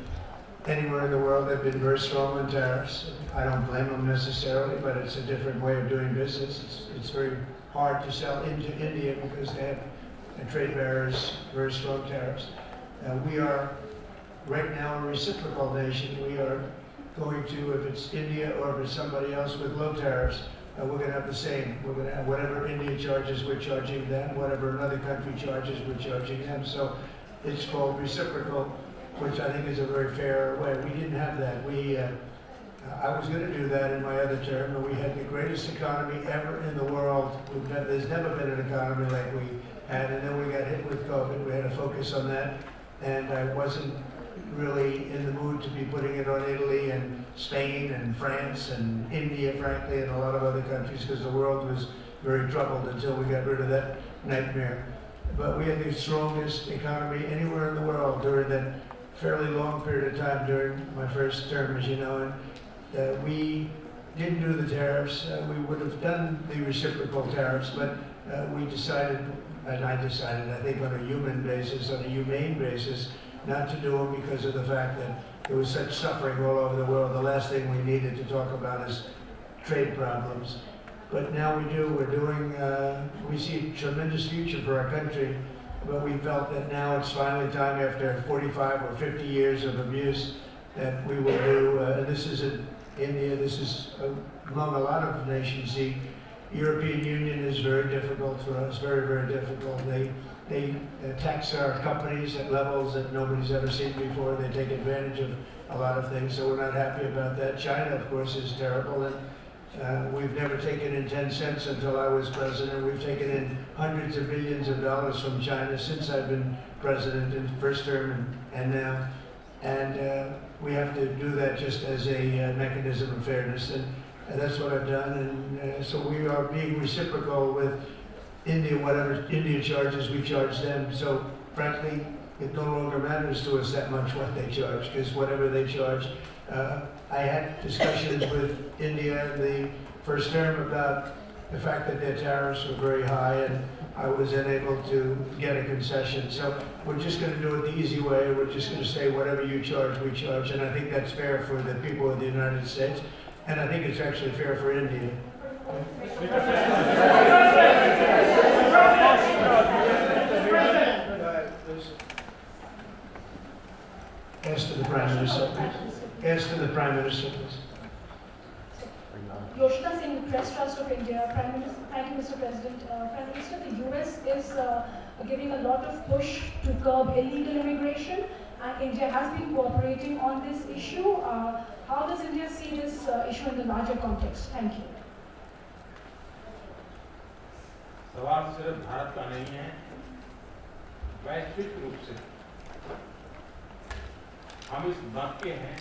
anywhere in the world. They've been very strong on tariffs. I don't blame them necessarily, but it's a different way of doing business. It's very hard to sell into India because they have trade barriers, very strong tariffs. We are right now a reciprocal nation. We are going to, if it's India or if it's somebody else with low tariffs, we're going to have the same. We're going to have whatever India charges, we're charging them. Whatever another country charges, we're charging them. So it's called reciprocal, which I think is a very fair way. We didn't have that. I was going to do that in my other term, but we had the greatest economy ever in the world. There's never been an economy like we had, and then we got hit with COVID. We had to focus on that, and I wasn't really in the mood to be putting it on Italy and Spain and France and India, frankly, and a lot of other countries, because the world was very troubled until we got rid of that nightmare. But we had the strongest economy anywhere in the world during that fairly long period of time during my first term, as you know, and we didn't do the tariffs. We would have done the reciprocal tariffs, but we decided, and I decided, I think on a human basis, on a humane basis, not to do them because of the fact that there was such suffering all over the world. The last thing we needed to talk about is trade problems. But now we do. We're doing, we see a tremendous future for our country, but we felt that now it's finally time, after 45 or 50 years of abuse, that we will do, and this isn't India, this is among a lot of nations. The European Union is very difficult for us, very, very difficult. They tax our companies at levels that nobody's ever seen before. They take advantage of a lot of things, so we're not happy about that. China, of course, is terrible, and we've never taken in 10 cents until I was president. We've taken in hundreds of billions of dollars from China since I've been president in the first term and now. And we have to do that just as a mechanism of fairness, and that's what I've done. And so we are being reciprocal with India. Whatever India charges, we charge them. So frankly, it no longer matters to us that much what they charge, because whatever they charge, I had discussions with India in the first term about the fact that their tariffs were very high, and I was unable to get a concession. So we're just going to do it the easy way. We're just going to say whatever you charge, we charge. And I think that's fair for the people of the United States. And I think it's actually fair for India. Ask to the Prime Minister, please. Ask to the Prime Minister, please. Yoshida Singh, Press Trust of India. Prime Minister, thank you, Mr. President. Prime Minister, the US is giving a lot of push to curb illegal immigration, and India has been cooperating on this issue. How does India see this issue in the larger context? Thank you. सवाल सिर्फ भारत का नहीं है, वैश्विक रूप से हम इस बात के हैं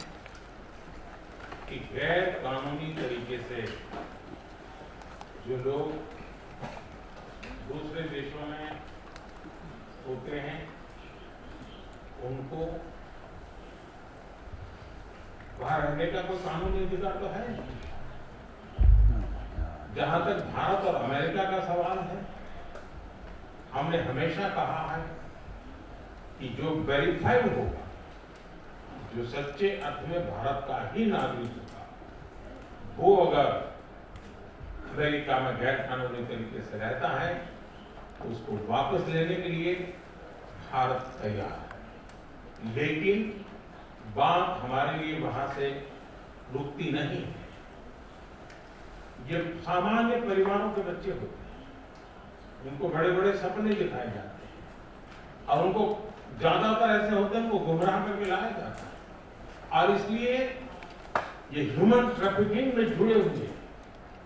कि गैर कानूनी तरीके से जो लोग दूसरे देशों में होते हैं उनको वहां रहने का कोई कानूनी अधिकार तो है नहीं। जहां तक भारत और अमेरिका का सवाल है, हमने हमेशा कहा है कि जो वेरीफाइड होगा, जो सच्चे अर्थ में भारत का ही नागरिक होगा, वो अगर अमेरिका में गैर कानूनी तरीके से रहता है तो उसको वापस लेने के लिए भारत तैयार है। लेकिन बात हमारे लिए वहां से रुकती नहीं है। ये सामान्य परिवारों के बच्चे होते हैं, उनको बड़े बड़े सपने दिखाए जाते हैं और उनको ज्यादातर ऐसे होते हैं उनको गुमराह करके लाया जाता है। और इसलिए ये ह्यूमन ट्रैफिकिंग में जुड़े हुए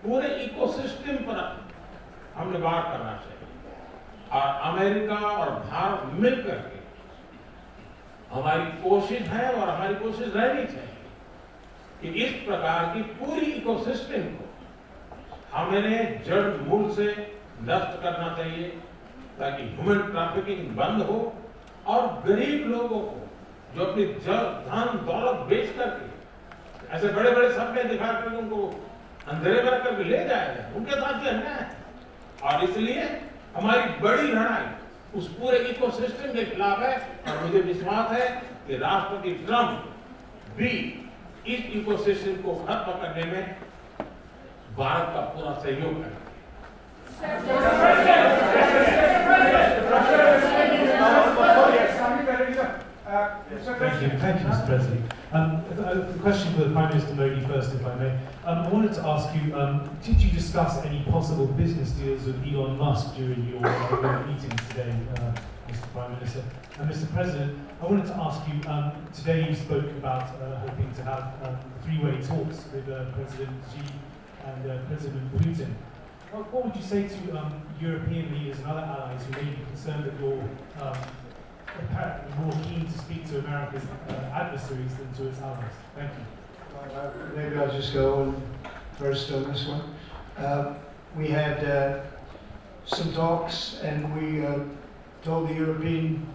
पूरे इकोसिस्टम पर हमने बात करना चाहिए। और अमेरिका और भारत मिलकर के हमारी कोशिश है और हमारी कोशिश रहनी चाहिए कि इस प्रकार की पूरी इकोसिस्टम को हमें जड़ मूल से नष्ट करना चाहिए, ताकि ह्यूमन ट्रैफिकिंग बंद हो और गरीब लोगों को जो अपनी धन दौलत बेच करके ऐसे बड़े बड़े सपने दिखा कर उनको अंधेरे में रखकर ले जाएगा, उनके साथ ही अन्याय है। और इसलिए हमारी बड़ी लड़ाई उस पूरे इकोसिस्टम के खिलाफ है, और मुझे विश्वास है कि राष्ट्रपति ट्रंप भी इस इकोसिस्टम को खत्म करने में भारत का पूरा सहयोग करेगा। Thank you, Mr. President. A question for the Prime Minister Modi first, if I may. I wanted to ask you, did you discuss any possible business deals with Elon Musk during your meetings today, Mr. Prime Minister? And Mr. President, I wanted to ask you, today you spoke about hoping to have three-way talks with President Xi and President Putin. What would you say to European leaders and other allies who may be concerned that you're apparently more keen to speak to America's adversaries than to its allies? Thank you. Maybe I'll just go first on this one. We had some talks, and we told the European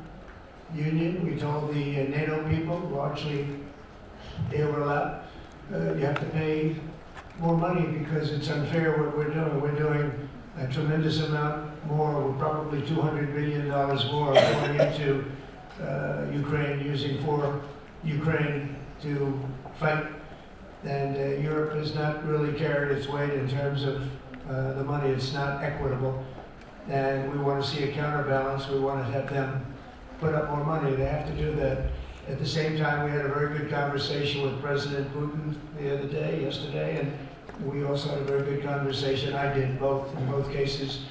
Union, we told the NATO people, largely they overlap, you have to pay more money because it's unfair what we're doing. We're doing a tremendous amount more. We're probably $200 billion more going into Ukraine, using for Ukraine to fight. And Europe has not really carried its weight in terms of the money. It's not equitable. And we want to see a counterbalance. We want to have them put up more money. They have to do that. At the same time, we had a very good conversation with President Putin the other day, yesterday, and we also had a very good conversation. I did in both cases,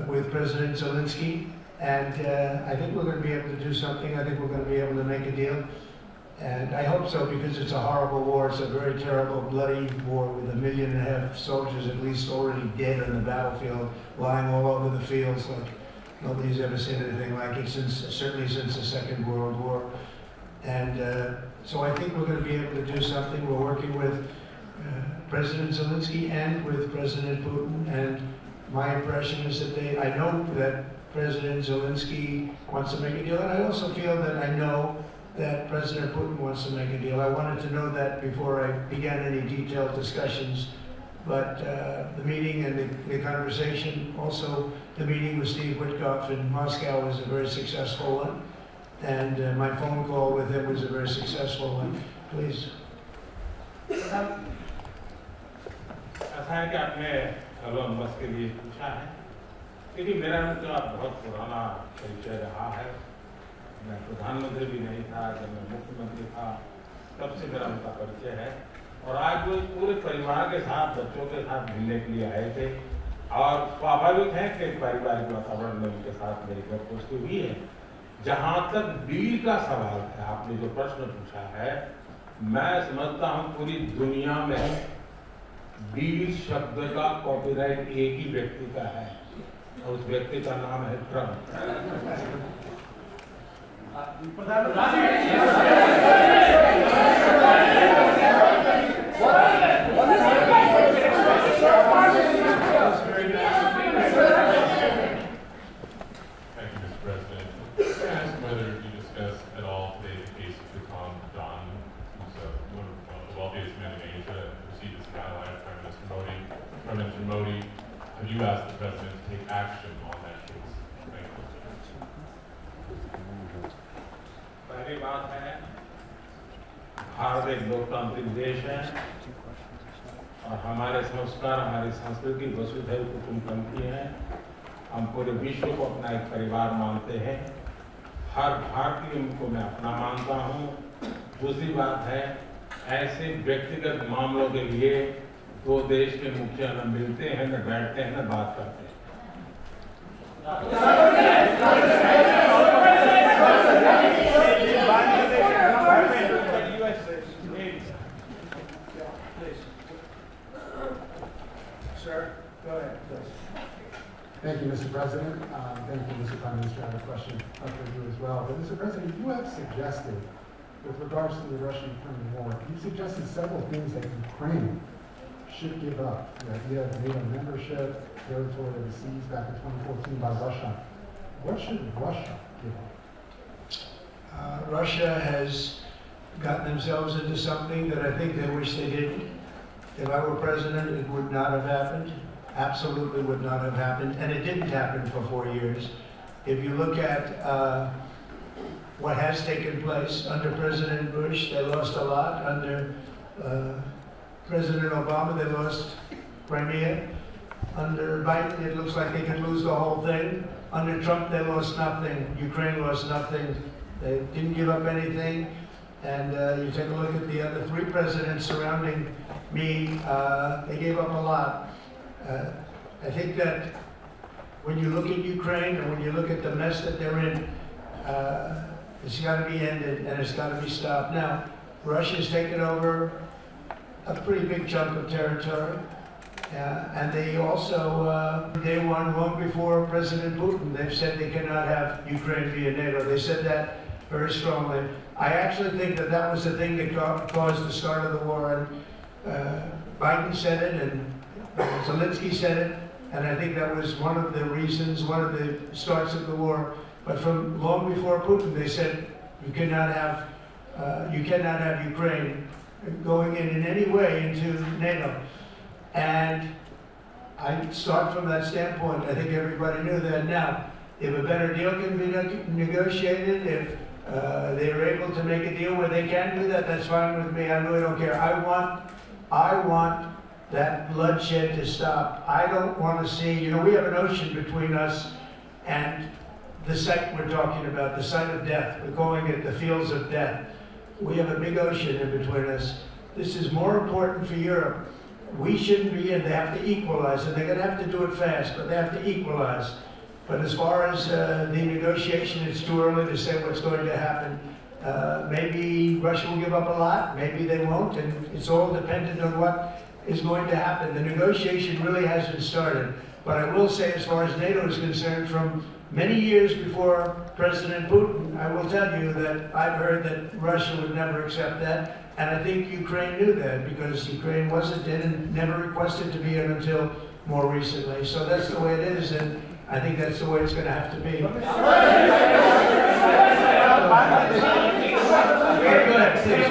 with President Zelensky. And I think we're going to be able to do something. I think we're going to be able to make a deal. And I hope so, because it's a horrible war. It's a very terrible, bloody war with 1.5 million soldiers at least already dead on the battlefield, lying all over the fields like nobody's ever seen anything like it, certainly since the Second World War. And so I think we're going to be able to do something. We're working with President Zelensky and with President Putin, and my impression is that I know that President Zelensky wants to make a deal, and I also feel that I know that President Putin wants to make a deal. I wanted to know that before I began any detailed discussions, but the meeting and the conversation, also the meeting with Steve Witkoff in Moscow was a very successful one. And my phone call with him was a very successful one. Please. ऐसा है कि आपने Elon Musk के लिए पूछा है, क्योंकि मेरा उनका बहुत पुराना परिचय रहा है। मैं प्रधानमंत्री भी नहीं था, जब मैं मुख्यमंत्री था तब से मेरा उनका परिचय है। और आज वो पूरे परिवार के साथ, बच्चों के साथ मिलने के लिए आए थे, और स्वाभाविक है कि पारिवारिक वातावरण में उनके साथ मेरी गपशप हुई है। जहां तक डील का सवाल है, आपने जो प्रश्न पूछा है, मैं समझता हूं पूरी दुनिया में डील शब्द का कॉपीराइट एक ही व्यक्ति का है, और उस व्यक्ति का नाम है Trump. Modi, have you asked the President to take action on that case? Thank you. पहली बात है, भारत एक लोकतांत्रिक देश है, और हमारे संस्कार, हमारी संस्कृति वसुधैव कुटुंबकम की है। हम पूरे विश्व को अपना एक परिवार मानते हैं। हर भारतीय को मैं अपना मानता हूँ। दूसरी बात है, ऐसे व्यक्तिगत मामलों के लिए दो देश के मुखिया न मिलते हैं, न बैठते हैं, न बात करते हैं। Sir, go ahead, please. Thank you, Mr. President. Thank you, Mr. Prime Minister. I have a question for you as well. But Mr. President, you have suggested, with regards to the Russian-Ukraine war, you suggested several things that Ukraine should give up. The idea of NATO membership, territory that was seized back in 2014 by Russia. What should Russia give up? Russia has gotten themselves into something that I think they wish they didn't. If I were president, it would not have happened. Absolutely would not have happened, and it didn't happen for 4 years. If you look at what has taken place under President Bush, they lost a lot. Under President Obama, they lost Crimea. Under Biden, it looks like they could lose the whole thing. Under Trump, they lost nothing. Ukraine lost nothing. They didn't give up anything. And you take a look at the other 3 presidents surrounding me, they gave up a lot. I think that when you look at Ukraine and when you look at the mess that they're in, it's got to be ended and it's got to be stopped. Now, Russia's taken over a pretty big chunk of territory. And they also, day one, long before President Putin, they've said they cannot have Ukraine via NATO. They said that very strongly. I actually think that that was the thing that caused the start of the war. And Biden said it, and Zelensky said it, and I think that was one of the reasons, one of the starts of the war. But from long before Putin, they said you cannot have Ukraine going in any way into NATO. And I start from that standpoint. I think everybody knew that. Now, if a better deal can be negotiated, if they are able to make a deal where they can do that, that's fine with me. I really don't care. I want that bloodshed to stop. I don't want to see, you know, we have an ocean between us and the site we're talking about, the site of death. We're calling it the fields of death. We have a big ocean in between us. This is more important for Europe. We shouldn't be in. They have to equalize, and they're going to have to do it fast, but they have to equalize. But as far as the negotiation, it's too early to say what's going to happen. Maybe Russia will give up a lot, maybe they won't, and it's all dependent on what is going to happen. The negotiation really hasn't started. But I will say, as far as NATO is concerned, from many years before President Putin, I will tell you that I've heard that Russia would never accept that. And I think Ukraine knew that, because Ukraine wasn't in and never requested to be in until more recently. So that's the way it is, and I think that's the way it's going to have to be. Go ahead, please.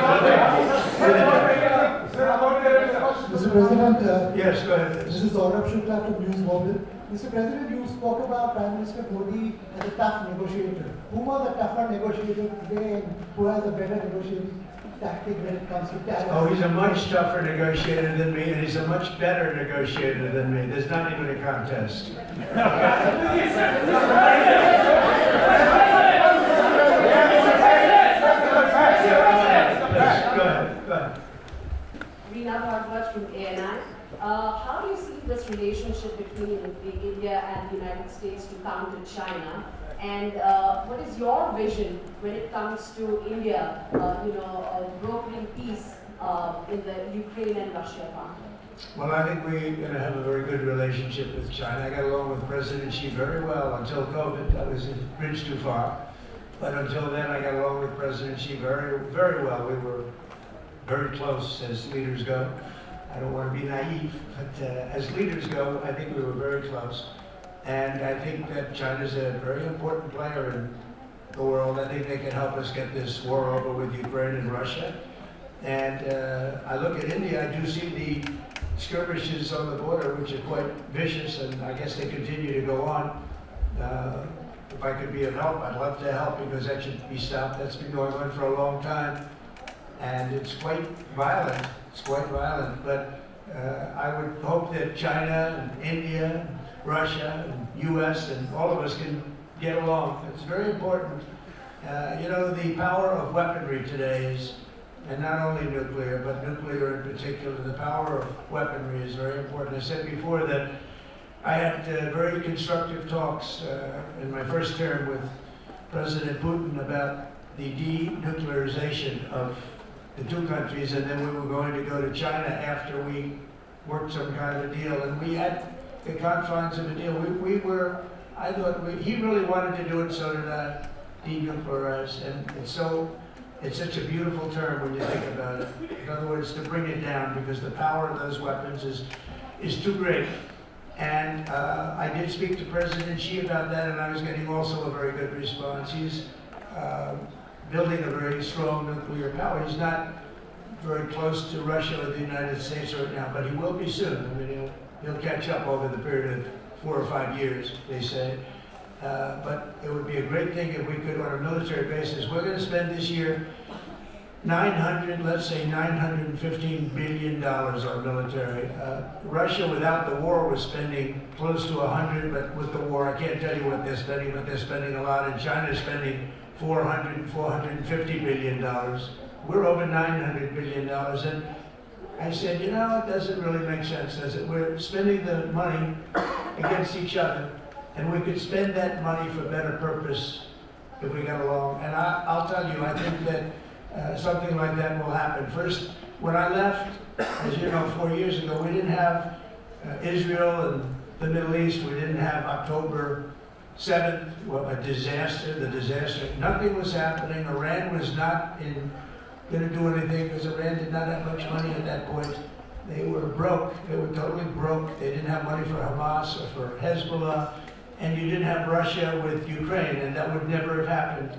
Mr. President, yes, go ahead. This is Saurabh Shukla from News Bombay. Mr. President, you spoke about Prime Minister Modi as a tough negotiator. Who was a tougher negotiator today, and who has a better negotiating tactic when it comes to tariffs? Oh, he's a much tougher negotiator than me, and he's a much better negotiator than me. There's not even a contest. Go ahead. Reena Bhardwaj from ANI. How do you see this relationship between India and the United States to counter China? And what is your vision when it comes to India, brokering peace in the Ukraine and Russia conflict? Well, I think we're going to have a very good relationship with China. I got along with President Xi very well until COVID. That was a bridge too far. But until then, I got along with President Xi very, very well. We were very close as leaders go. I don't want to be naive, but as leaders go, I think we were very close. And I think that China's a very important player in the world. I think they can help us get this war over with Ukraine and Russia. And I look at India, I do see the skirmishes on the border, which are quite vicious, and I guess they continue to go on. If I could be of help, I'd love to help, because that should be stopped. That's been going on for a long time. And it's quite violent. It's quite violent. But I would hope that China and India, and Russia and U.S. and all of us can get along. It's very important. The power of weaponry today is, and not only nuclear, but nuclear in particular, the power of weaponry is very important. I said before that I had very constructive talks in my first term with President Putin about the denuclearization of the two countries, and then we were going to go to China after we worked some kind of a deal. And we had the confines of a deal. I thought he really wanted to do it, so did I, denuclearize. And it's such a beautiful term when you think about it. In other words, to bring it down, because the power of those weapons is too great. And I did speak to President Xi about that, and I was getting also a very good response. He's building a very strong nuclear power. He's not very close to Russia or the United States right now, but he will be soon. I mean, he'll catch up over the period of 4 or 5 years, they say. But it would be a great thing if we could, on a military basis. We're going to spend this year let's say $915 billion on military. Russia, without the war, was spending close to 100, but with the war, I can't tell you what they're spending, but they're spending a lot. And China is spending $450 billion. We're over $900 billion. And I said, you know, it doesn't really make sense. I said, we're spending the money against each other, and we could spend that money for better purpose if we got along. And I'll tell you, I think that something like that will happen. First, when I left, as you know, 4 years ago, we didn't have Israel and the Middle East. We didn't have October 7th, the disaster. Nothing was happening. Iran was not going to do anything because Iran did not have much money at that point. They were broke. They were totally broke. They didn't have money for Hamas or for Hezbollah. And you didn't have Russia with Ukraine, and that would never have happened.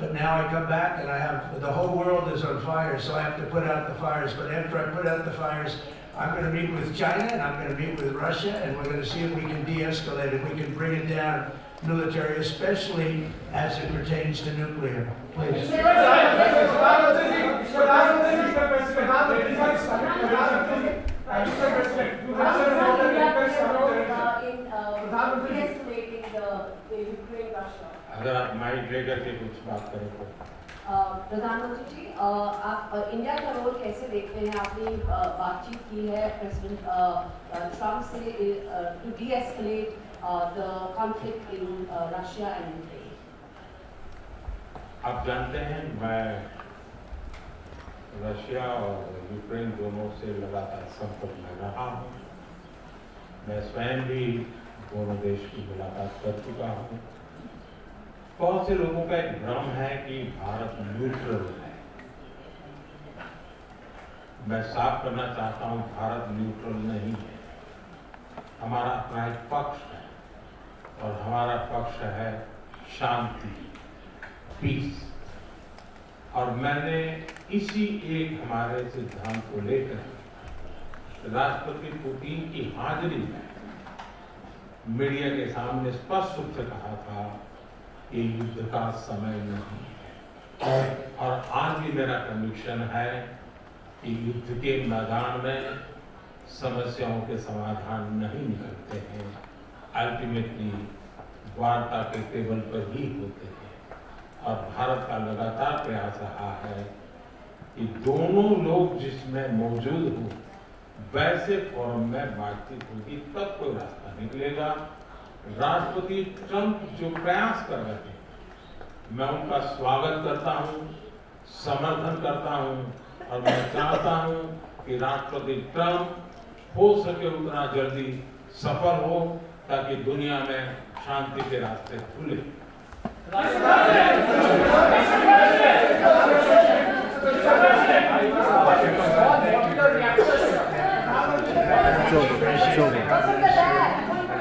But now I come back and I have, the whole world is on fire, so I have to put out the fires. But after I put out the fires, I'm going to meet with China and I'm going to meet with Russia, and we're going to see if we can de-escalate, if we can bring it down military, especially as it pertains to nuclear. Please. अगर आप mic लेकर के कुछ बात करें तो प्रधानमंत्री जी, आप इंडिया का रोल कैसे देखते हैं? आपने बातचीत की है प्रेसिडेंट ट्रम्प से to de-escalate the conflict in Russia and Ukraine. आप जानते हैं, मैं रशिया और यूक्रेन दोनों से लगातार संपर्क में रहा हूँ। मैं स्वयं भी दोनों देश की मुलाकात कर चुका हूँ। बहुत से लोगों का एक भ्रम है कि भारत न्यूट्रल है। मैं साफ करना चाहता हूं, भारत न्यूट्रल नहीं है। हमारा अपना एक पक्ष है और हमारा पक्ष है शांति, पीस। और मैंने इसी एक हमारे सिद्धांत को लेकर राष्ट्रपति पुतिन की हाजिरी में मीडिया के सामने स्पष्ट रूप से कहा था कि युद्ध का समय नहीं है। और आज भी मेरा कन्विक्शन है कि युद्ध के मैदान में समस्याओं के समाधान नहीं निकलते हैं, अल्टीमेटली वार्ता के टेबल पर ही होते हैं। और भारत का लगातार प्रयास रहा है कि दोनों लोग जिसमें मौजूद हों वैसे फोरम में बातचीत होगी, तब कोई रास्ता निकलेगा। राष्ट्रपति ट्रंप जो प्रयास कर रहे हैं, मैं उनका स्वागत करता हूं, समर्थन करता हूं, और मैं चाहता हूं कि राष्ट्रपति ट्रंप हो सके उतना जल्दी सफल हो, ताकि दुनिया में शांति के रास्ते खुले।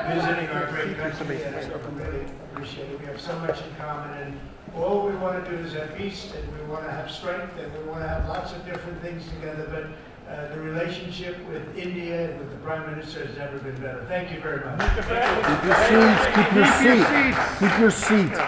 Visiting our great country, and I really appreciate it. We have so much in common, and all we want to do is have peace, and we want to have strength, and we want to have lots of different things together. But the relationship with India and with the Prime Minister has never been better. Thank you very much. Keep your seats. Keep your seats. Keep your seats.